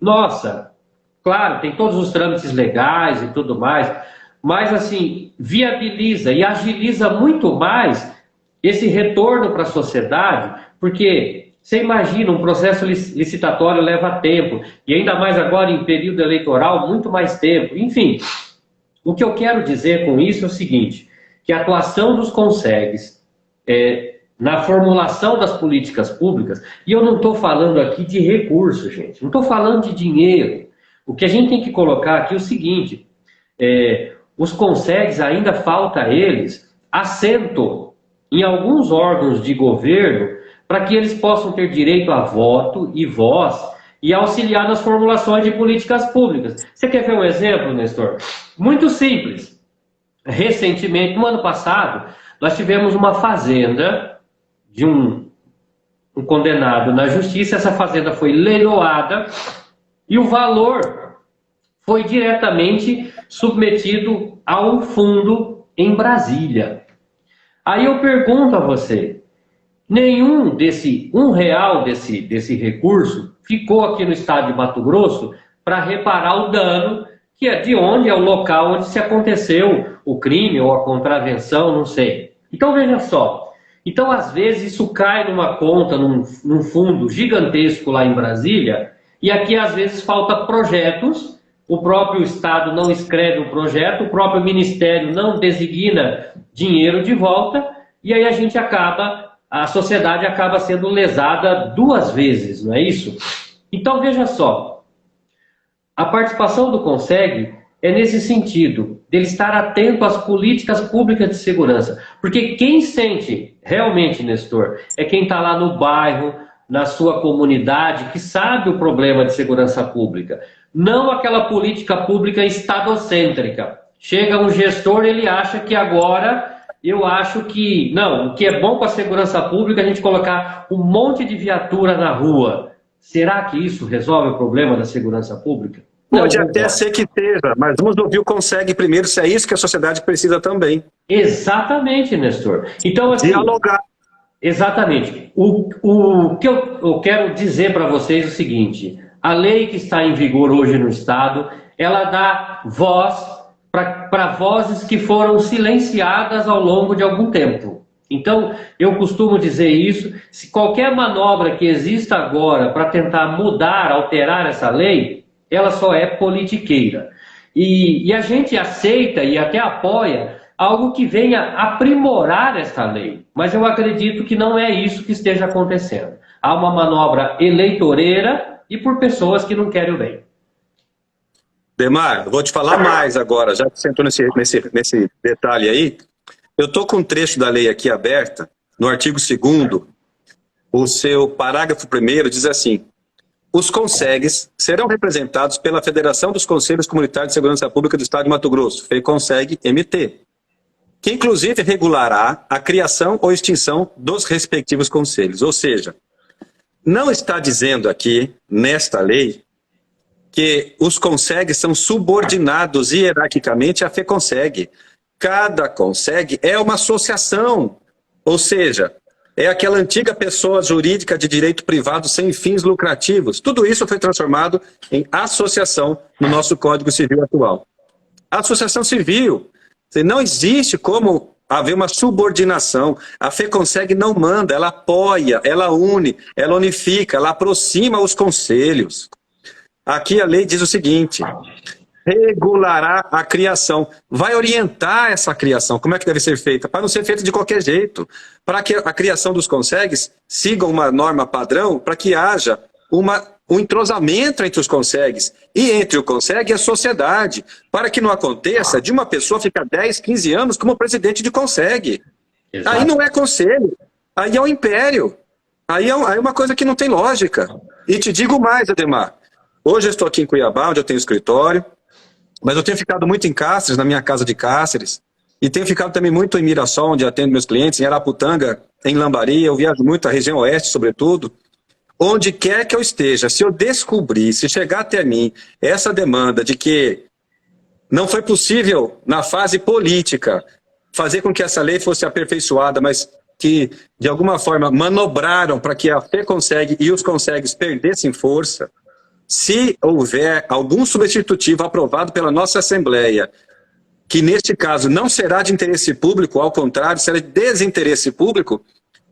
nossa, claro, tem todos os trâmites legais e tudo mais, mas assim, viabiliza e agiliza muito mais esse retorno para a sociedade, porque... Você imagina, um processo licitatório leva tempo, e ainda mais agora em período eleitoral, muito mais tempo. Enfim, o que eu quero dizer com isso é o seguinte, que a atuação dos Consegs na formulação das políticas públicas, e eu não estou falando aqui de recursos, gente, não estou falando de dinheiro. O que a gente tem que colocar aqui é o seguinte, os Consegs ainda falta a eles assento em alguns órgãos de governo para que eles possam ter direito a voto e voz e auxiliar nas formulações de políticas públicas. Você quer ver um exemplo, Nestor? Muito simples. Recentemente, no ano passado, nós tivemos uma fazenda de um condenado na justiça. Essa fazenda foi leiloada e o valor foi diretamente submetido a um fundo em Brasília. Aí eu pergunto a você, nenhum desse R$1 desse recurso ficou aqui no estado de Mato Grosso para reparar o dano, que é de onde é o local onde se aconteceu o crime ou a contravenção, não sei. Então veja só, então às vezes isso cai numa conta, num fundo gigantesco lá em Brasília, e aqui às vezes falta projetos, o próprio estado não escreve o projeto, o próprio ministério não designa dinheiro de volta, e aí a sociedade acaba sendo lesada duas vezes, não é isso? Então, veja só, a participação do Conseg é nesse sentido, dele estar atento às políticas públicas de segurança, porque quem sente realmente, Nestor, é quem está lá no bairro, na sua comunidade, que sabe o problema de segurança pública. Não aquela política pública estadocêntrica. Chega um gestor, ele acha que agora, eu acho que, não, o que é bom para a segurança pública é a gente colocar um monte de viatura na rua. Será que isso resolve o problema da segurança pública? Pode até ser que esteja, mas vamos ouvir o Consegue primeiro, se é isso que a sociedade precisa também. Exatamente, Nestor. Então, assim, dialogar. Exatamente. O que eu quero dizer para vocês é o seguinte: a lei que está em vigor hoje no Estado, ela dá voz para vozes que foram silenciadas ao longo de algum tempo. Então, eu costumo dizer isso: se qualquer manobra que exista agora para tentar mudar, alterar essa lei, ela só é politiqueira. E a gente aceita e até apoia algo que venha aprimorar essa lei. Mas eu acredito que não é isso que esteja acontecendo. Há uma manobra eleitoreira e por pessoas que não querem o bem. Demar, eu vou te falar mais agora, já que você entrou nesse detalhe aí. Eu estou com um trecho da lei aqui aberta, no artigo 2º, o seu parágrafo 1º diz assim: os consegues serão representados pela Federação dos Conselhos Comunitários de Segurança Pública do Estado de Mato Grosso, FEConseg-MT, que inclusive regulará a criação ou extinção dos respectivos conselhos. Ou seja, não está dizendo aqui, nesta lei, que os consegues são subordinados hierarquicamente à FEConseg. Cada conseg é uma associação, ou seja, é aquela antiga pessoa jurídica de direito privado sem fins lucrativos. Tudo isso foi transformado em associação no nosso Código Civil atual. A associação civil, não existe como haver uma subordinação. A FEConseg não manda, ela apoia, ela une, ela unifica, ela aproxima os conselhos. Aqui a lei diz o seguinte: regulará a criação, vai orientar essa criação, como é que deve ser feita, para não ser feita de qualquer jeito, para que a criação dos consegues siga uma norma padrão, para que haja um entrosamento entre os consegues e entre o consegue e a sociedade, para que não aconteça de uma pessoa ficar 10, 15 anos como presidente de consegue. Exato. Aí não é conselho, aí é um império, aí é uma coisa que não tem lógica. E te digo mais, Ademar, hoje eu estou aqui em Cuiabá, onde eu tenho escritório, mas eu tenho ficado muito em Cáceres, na minha casa de Cáceres, e tenho ficado também muito em Mirassol, onde atendo meus clientes, em Araputanga, em Lambari, eu viajo muito, a região oeste, sobretudo. Onde quer que eu esteja, se eu descobrir, se chegar até mim, essa demanda de que não foi possível, na fase política, fazer com que essa lei fosse aperfeiçoada, mas que, de alguma forma, manobraram para que a FEConseg e os consegues perdessem força, se houver algum substitutivo aprovado pela nossa Assembleia, que neste caso não será de interesse público, ao contrário, será de desinteresse público,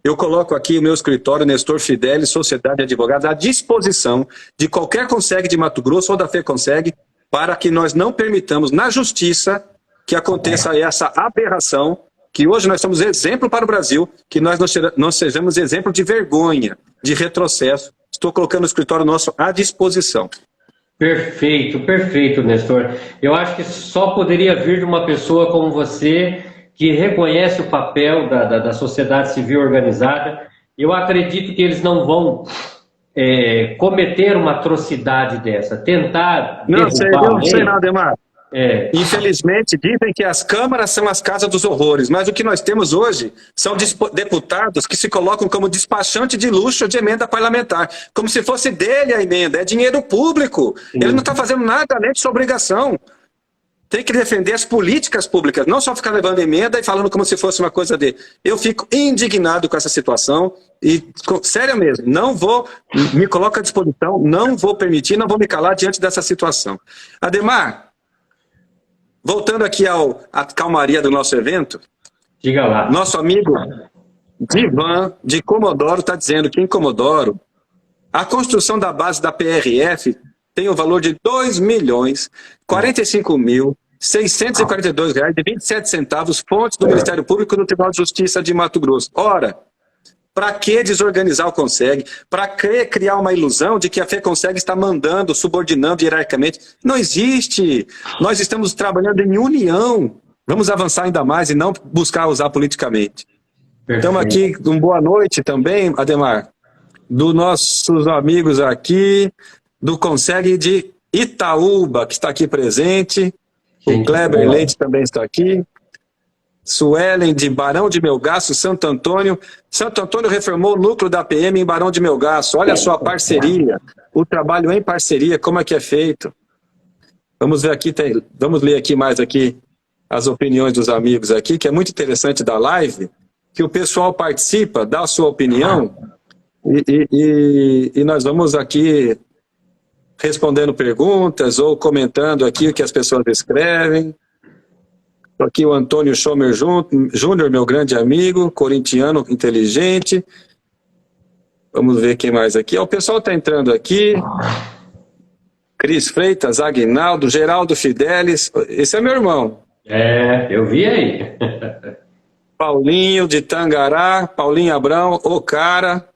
eu coloco aqui o meu escritório, Nestor Fidelis, Sociedade de Advogados, à disposição de qualquer consegue de Mato Grosso ou da FEConseg, para que nós não permitamos na justiça que aconteça essa aberração, que hoje nós somos exemplo para o Brasil, que nós não sejamos exemplo de vergonha, de retrocesso. Estou colocando o escritório nosso à disposição. Perfeito, perfeito, Nestor. Eu acho que só poderia vir de uma pessoa como você, que reconhece o papel da sociedade civil organizada. Eu acredito que eles não vão cometer uma atrocidade dessa, tentar... Não sei nada, Demar. Infelizmente, dizem que as câmaras são as casas dos horrores, mas o que nós temos hoje são deputados que se colocam como despachante de luxo de emenda parlamentar, como se fosse dele a emenda, é dinheiro público. Sim. Ele não está fazendo nada além de sua obrigação. Tem que defender as políticas públicas, não só ficar levando emenda e falando como se fosse uma coisa dele. Eu fico indignado com essa situação e, sério mesmo, não vou, me coloco à disposição, não vou permitir, não vou me calar diante dessa situação. Ademar, voltando aqui à calmaria do nosso evento, diga lá. Nosso amigo Divan, de Comodoro, está dizendo que em Comodoro, a construção da base da PRF tem o valor de R$ 2.045.642,27, fontes do Ministério Público no Tribunal de Justiça de Mato Grosso. Ora, para que desorganizar o Conseg? Para que criar uma ilusão de que a FEConseg está mandando, subordinando hierarquicamente? Não existe. Nós estamos trabalhando em união. Vamos avançar ainda mais e não buscar usar politicamente. Estamos Perfeito. aqui com boa noite também, Ademar, dos nossos amigos aqui, do Consegue de Itaúba, que está aqui presente. O Gente Kleber boa. Leite também está aqui. Suelen de Barão de Melgaço, Santo Antônio. Santo Antônio reformou o núcleo da PM em Barão de Melgaço. Olha só a parceria, o trabalho em parceria, como é que é feito. Vamos ver aqui, vamos ler aqui mais aqui as opiniões dos amigos aqui, que é muito interessante da live, que o pessoal participa, dá a sua opinião, e nós vamos aqui respondendo perguntas ou comentando aqui o que as pessoas escrevem. Aqui o Antônio Schomer Júnior, meu grande amigo, corintiano, inteligente. Vamos ver quem mais aqui. O pessoal está entrando aqui. Cris Freitas, Aguinaldo, Geraldo Fidelis. Esse é meu irmão. Eu vi aí. Paulinho de Tangará, Paulinho Abrão, o cara.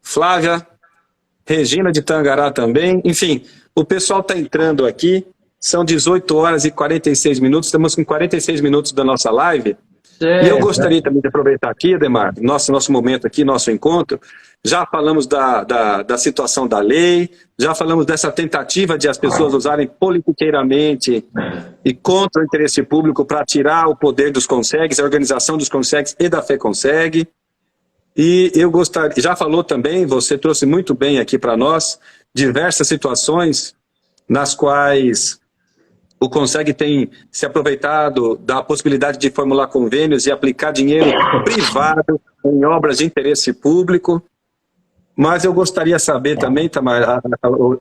Flávia, Regina de Tangará também. Enfim, o pessoal está entrando aqui. São 18 horas e 46 minutos. Estamos com 46 minutos da nossa live. E eu gostaria também de aproveitar aqui, Ademar, nosso momento aqui, nosso encontro. Já falamos da situação da lei, já falamos dessa tentativa de as pessoas usarem politiqueiramente e contra o interesse público para tirar o poder dos consegues, a organização dos consegues e da FEConsegue. E eu gostaria, já falou também, você trouxe muito bem aqui para nós, diversas situações nas quais o Consegue tem se aproveitado da possibilidade de formular convênios e aplicar dinheiro privado em obras de interesse público. Mas eu gostaria de saber também, Itamar,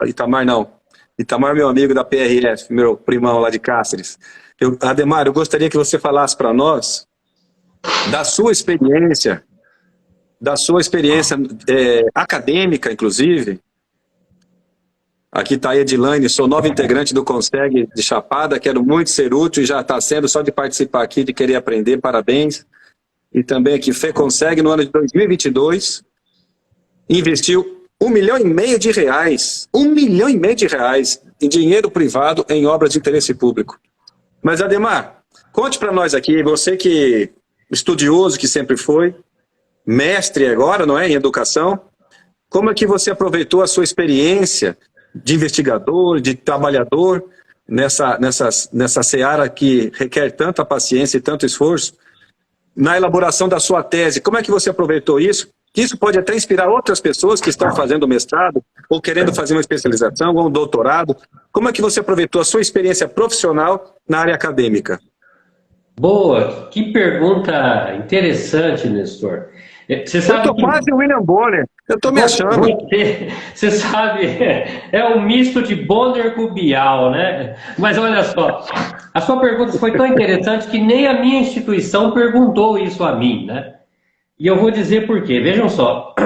Itamar, meu amigo da PRF, meu primão lá de Cáceres. Ademar, eu gostaria que você falasse para nós da sua experiência acadêmica, inclusive. Aqui está a Edilane, sou nova integrante do Consegue de Chapada, quero muito ser útil e já está sendo só de participar aqui, de querer aprender, parabéns. E também aqui, FEConsegue, no ano de 2022, investiu R$1,5 milhão de reais, R$1,5 milhão em dinheiro privado em obras de interesse público. Mas, Ademar, conte para nós aqui, você que estudioso que sempre foi, mestre agora, não é, em educação, como é que você aproveitou a sua experiência de investigador, de trabalhador, nessa seara que requer tanta paciência e tanto esforço, na elaboração da sua tese? Como é que você aproveitou isso? Isso pode até inspirar outras pessoas que estão fazendo mestrado, ou querendo fazer uma especialização, ou um doutorado. Como é que você aproveitou a sua experiência profissional na área acadêmica? Boa, que pergunta interessante, Nestor. Você sabe eu tô quase o William Bonner, eu tô me achando. Você sabe, é um misto de Bonner com Bial, né? Mas olha só, a sua pergunta foi tão interessante que nem a minha instituição perguntou isso a mim, né? E eu vou dizer por quê. Vejam só,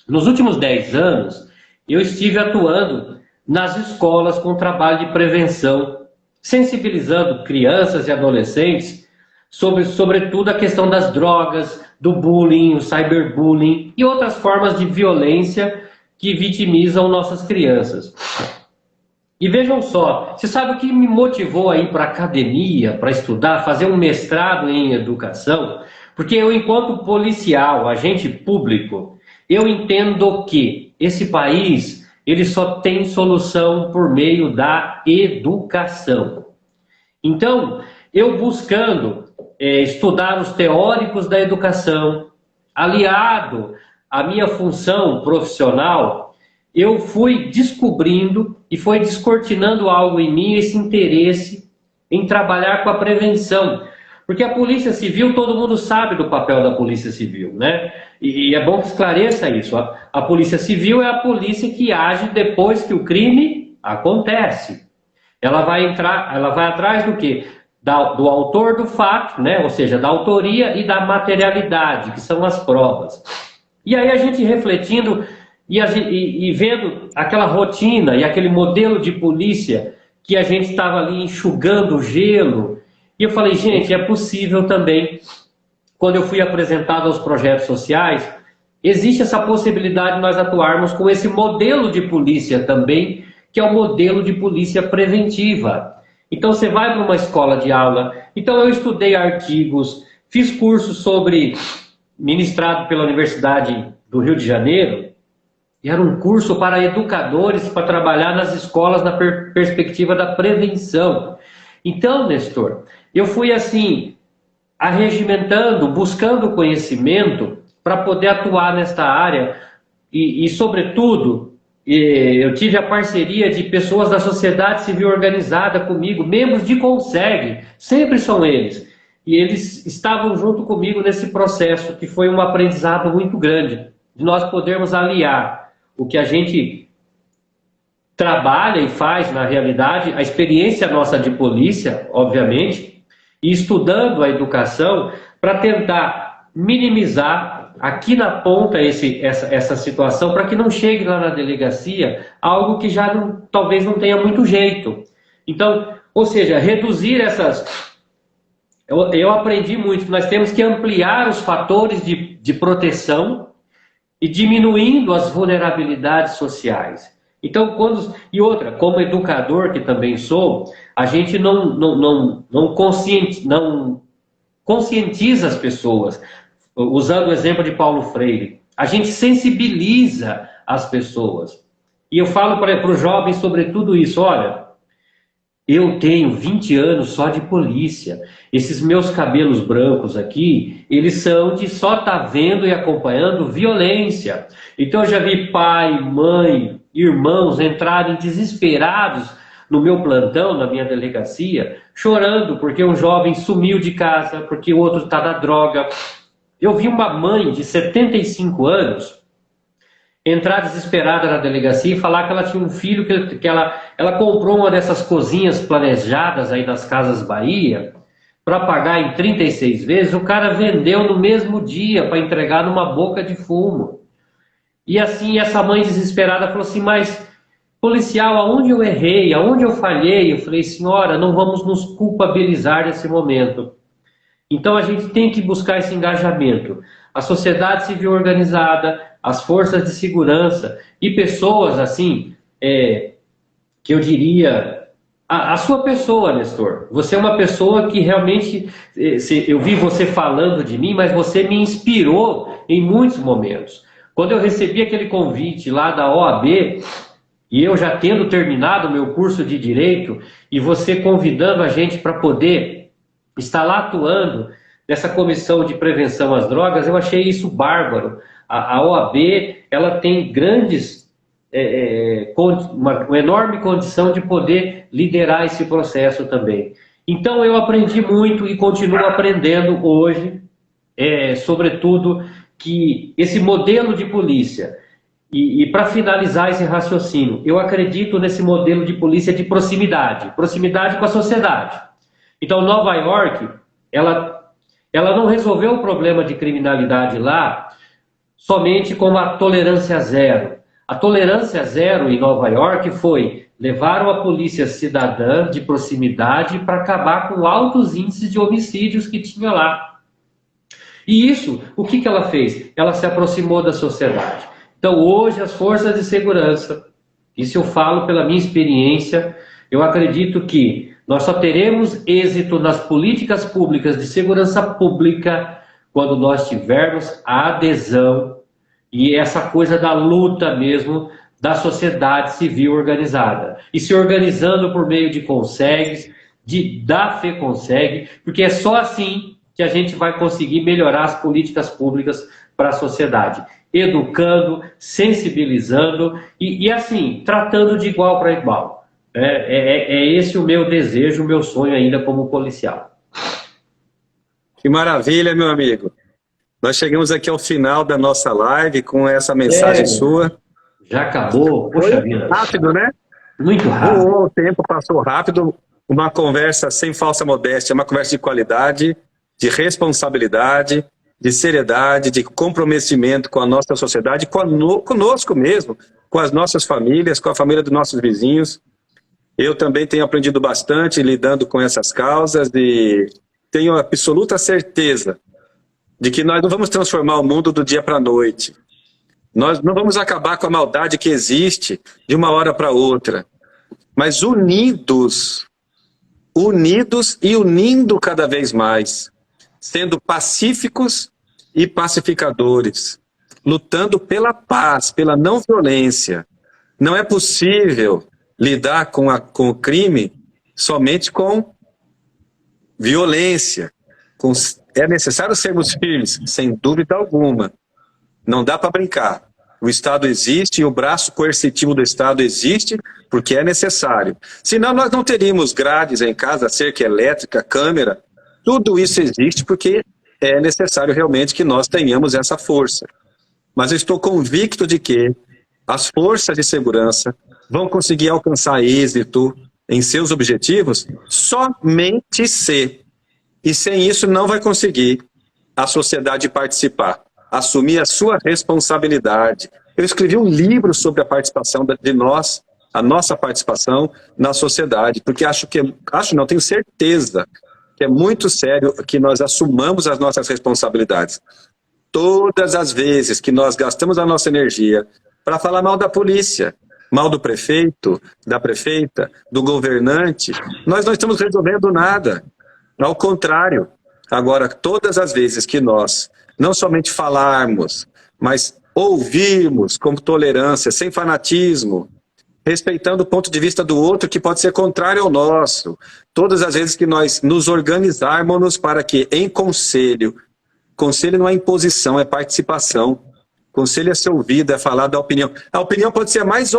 nos últimos 10 anos, eu estive atuando nas escolas com trabalho de prevenção, sensibilizando crianças e adolescentes sobretudo a questão das drogas, do bullying, o cyberbullying e outras formas de violência que vitimizam nossas crianças. E vejam só, você sabe o que me motivou a ir para a academia, para estudar, fazer um mestrado em educação? Porque eu, enquanto policial, agente público, eu entendo que esse país ele só tem solução por meio da educação. Então, eu buscando estudar os teóricos da educação, aliado à minha função profissional, eu fui descobrindo e foi descortinando algo em mim, esse interesse em trabalhar com a prevenção. Porque a Polícia Civil, todo mundo sabe do papel da Polícia Civil, né? E é bom que esclareça isso. A Polícia Civil é a polícia que age depois que o crime acontece. Ela vai atrás do quê? Do autor do fato, né? Ou seja, da autoria e da materialidade, que são as provas. E aí a gente refletindo e vendo aquela rotina e aquele modelo de polícia que a gente estava ali enxugando o gelo, e eu falei, gente, é possível também, quando eu fui apresentado aos projetos sociais, existe essa possibilidade de nós atuarmos com esse modelo de polícia também, que é o modelo de polícia preventiva. Então você vai para uma escola de aula, então eu estudei artigos, fiz curso ministrado pela Universidade do Rio de Janeiro, e era um curso para educadores para trabalhar nas escolas na perspectiva da prevenção. Então, Nestor, eu fui assim, arregimentando, buscando conhecimento para poder atuar nesta área e sobretudo, eu tive a parceria de pessoas da sociedade civil organizada comigo, membros de CONSEG, sempre são eles. E eles estavam junto comigo nesse processo, que foi um aprendizado muito grande, de nós podermos aliar o que a gente trabalha e faz na realidade, a experiência nossa de polícia, obviamente, e estudando a educação para tentar minimizar aqui na ponta essa situação, para que não chegue lá na delegacia algo que já talvez não tenha muito jeito. Então, ou seja, reduzir essas... Eu aprendi muito que nós temos que ampliar os fatores de proteção e diminuindo as vulnerabilidades sociais. Então, e outra, como educador que também sou, a gente não conscientiza as pessoas. Usando o exemplo de Paulo Freire, a gente sensibiliza as pessoas. E eu falo para os jovens sobre tudo isso. Olha, eu tenho 20 anos só de polícia. Esses meus cabelos brancos aqui, eles são de só estar vendo e acompanhando violência. Então eu já vi pai, mãe, irmãos entrarem desesperados no meu plantão, na minha delegacia, chorando porque um jovem sumiu de casa, porque o outro está na droga. Eu vi uma mãe de 75 anos entrar desesperada na delegacia e falar que ela tinha um filho, que ela comprou uma dessas cozinhas planejadas aí nas Casas Bahia para pagar em 36 vezes, o cara vendeu no mesmo dia para entregar numa boca de fumo. E assim, essa mãe desesperada falou assim, mas policial, aonde eu errei, aonde eu falhei? Eu falei, senhora, não vamos nos culpabilizar nesse momento. Então a gente tem que buscar esse engajamento. A sociedade civil organizada, as forças de segurança e pessoas assim, que eu diria, a sua pessoa, Nestor. Você é uma pessoa que realmente, eu vi você falando de mim, mas você me inspirou em muitos momentos. Quando eu recebi aquele convite lá da OAB, e eu já tendo terminado o meu curso de Direito, e você convidando a gente para poder estar lá atuando nessa comissão de prevenção às drogas, eu achei isso bárbaro. A OAB, ela tem uma enorme condição de poder liderar esse processo também. Então eu aprendi muito e continuo aprendendo hoje, sobretudo, que esse modelo de polícia, e para finalizar esse raciocínio, eu acredito nesse modelo de polícia de proximidade com a sociedade. Então, Nova York, ela não resolveu o problema de criminalidade lá somente com a tolerância zero. A tolerância zero em Nova York foi levar a polícia cidadã de proximidade para acabar com altos índices de homicídios que tinha lá. E isso, o que ela fez? Ela se aproximou da sociedade. Então, hoje, as forças de segurança, isso eu falo pela minha experiência, eu acredito que nós só teremos êxito nas políticas públicas de segurança pública quando nós tivermos a adesão e essa coisa da luta mesmo da sociedade civil organizada. E se organizando por meio de CONSEGs, da FECONSEG, porque é só assim que a gente vai conseguir melhorar as políticas públicas para a sociedade. Educando, sensibilizando e assim, tratando de igual para igual. É esse o meu desejo, o meu sonho ainda como policial. Que maravilha, meu amigo. Nós chegamos aqui ao final da nossa live com essa mensagem sua. Já acabou? Poxa vida. Rápido, né? Muito rápido. O tempo passou rápido. Uma conversa sem falsa modéstia, uma conversa de qualidade, de responsabilidade, de seriedade, de comprometimento com a nossa sociedade, conosco mesmo, com as nossas famílias, com a família dos nossos vizinhos. Eu também tenho aprendido bastante lidando com essas causas e tenho absoluta certeza de que nós não vamos transformar o mundo do dia para a noite. Nós não vamos acabar com a maldade que existe de uma hora para outra. Mas unidos e unindo cada vez mais. sendo pacíficos e pacificadores, lutando pela paz, pela não violência. Não é possível lidar com o crime somente com violência. É necessário sermos firmes, sem dúvida alguma. Não dá para brincar. O Estado existe e o braço coercitivo do Estado existe porque é necessário. Senão nós não teríamos grades em casa, cerca elétrica, câmera. Tudo isso existe porque é necessário realmente que nós tenhamos essa força. Mas eu estou convicto de que as forças de segurança vão conseguir alcançar êxito em seus objetivos somente se. E sem isso não vai conseguir a sociedade participar, assumir a sua responsabilidade. Eu escrevi um livro sobre a participação de nós, a nossa participação na sociedade, porque tenho certeza que é muito sério que nós assumamos as nossas responsabilidades. Todas as vezes que nós gastamos a nossa energia para falar mal da polícia, mal do prefeito, da prefeita, do governante, nós não estamos resolvendo nada. Ao contrário, agora, todas as vezes que nós não somente falarmos, mas ouvirmos com tolerância, sem fanatismo, respeitando o ponto de vista do outro que pode ser contrário ao nosso, todas as vezes que nós nos organizarmos para que em conselho não é imposição, é participação. Conselho é ser ouvido, é falar da opinião. A opinião pode ser mais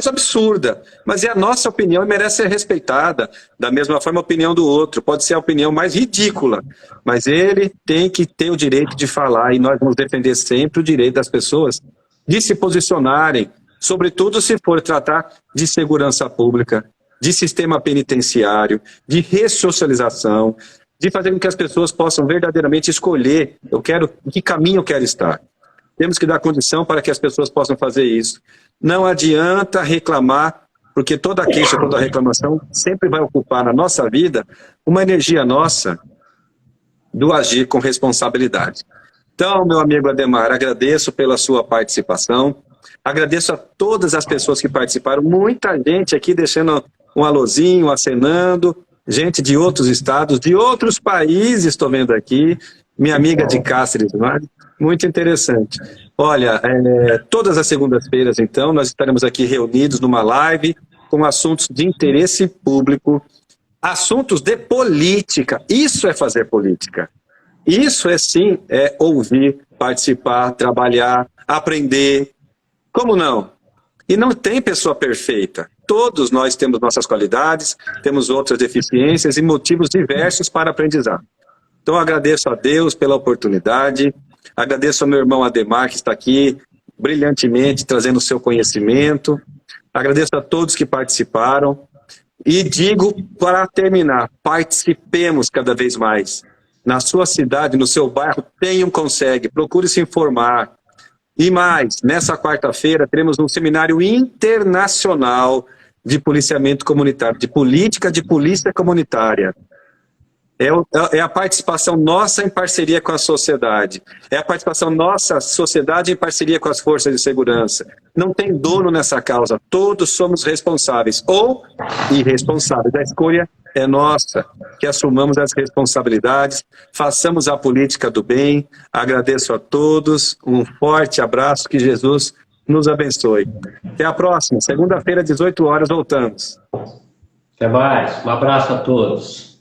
absurda, mas é a nossa opinião e merece ser respeitada. Da mesma forma, a opinião do outro pode ser a opinião mais ridícula, mas ele tem que ter o direito de falar e nós vamos defender sempre o direito das pessoas de se posicionarem, sobretudo se for tratar de segurança pública, de sistema penitenciário, de ressocialização, de fazer com que as pessoas possam verdadeiramente escolher em que caminho eu quero estar. Temos que dar condição para que as pessoas possam fazer isso. Não adianta reclamar, porque toda queixa, toda reclamação sempre vai ocupar na nossa vida uma energia nossa do agir com responsabilidade. Então, meu amigo Ademar, agradeço pela sua participação, agradeço a todas as pessoas que participaram, muita gente aqui deixando um alôzinho, acenando, gente de outros estados, de outros países, estou vendo aqui, minha amiga de Cáceres, muito interessante. Olha, todas as segundas-feiras, então, nós estaremos aqui reunidos numa live com assuntos de interesse público, assuntos de política. Isso é fazer política. Isso sim, é ouvir, participar, trabalhar, aprender. Como não? E não tem pessoa perfeita. Todos nós temos nossas qualidades, temos outras deficiências e motivos diversos para aprendizar. Então, agradeço a Deus pela oportunidade, agradeço ao meu irmão Ademar, que está aqui brilhantemente trazendo o seu conhecimento, agradeço a todos que participaram e digo, para terminar, participemos cada vez mais. Na sua cidade, no seu bairro, consegue, procure se informar. E mais, nessa quarta-feira teremos um seminário internacional de policiamento comunitário, de política de polícia comunitária. É a participação nossa em parceria com a sociedade. É a participação nossa, sociedade, em parceria com as forças de segurança. Não tem dono nessa causa. Todos somos responsáveis ou irresponsáveis. A escolha é nossa. Que assumamos as responsabilidades, façamos a política do bem. Agradeço a todos. Um forte abraço. Que Jesus nos abençoe. Até a próxima. Segunda-feira, 18 horas, voltamos. Até mais. Um abraço a todos.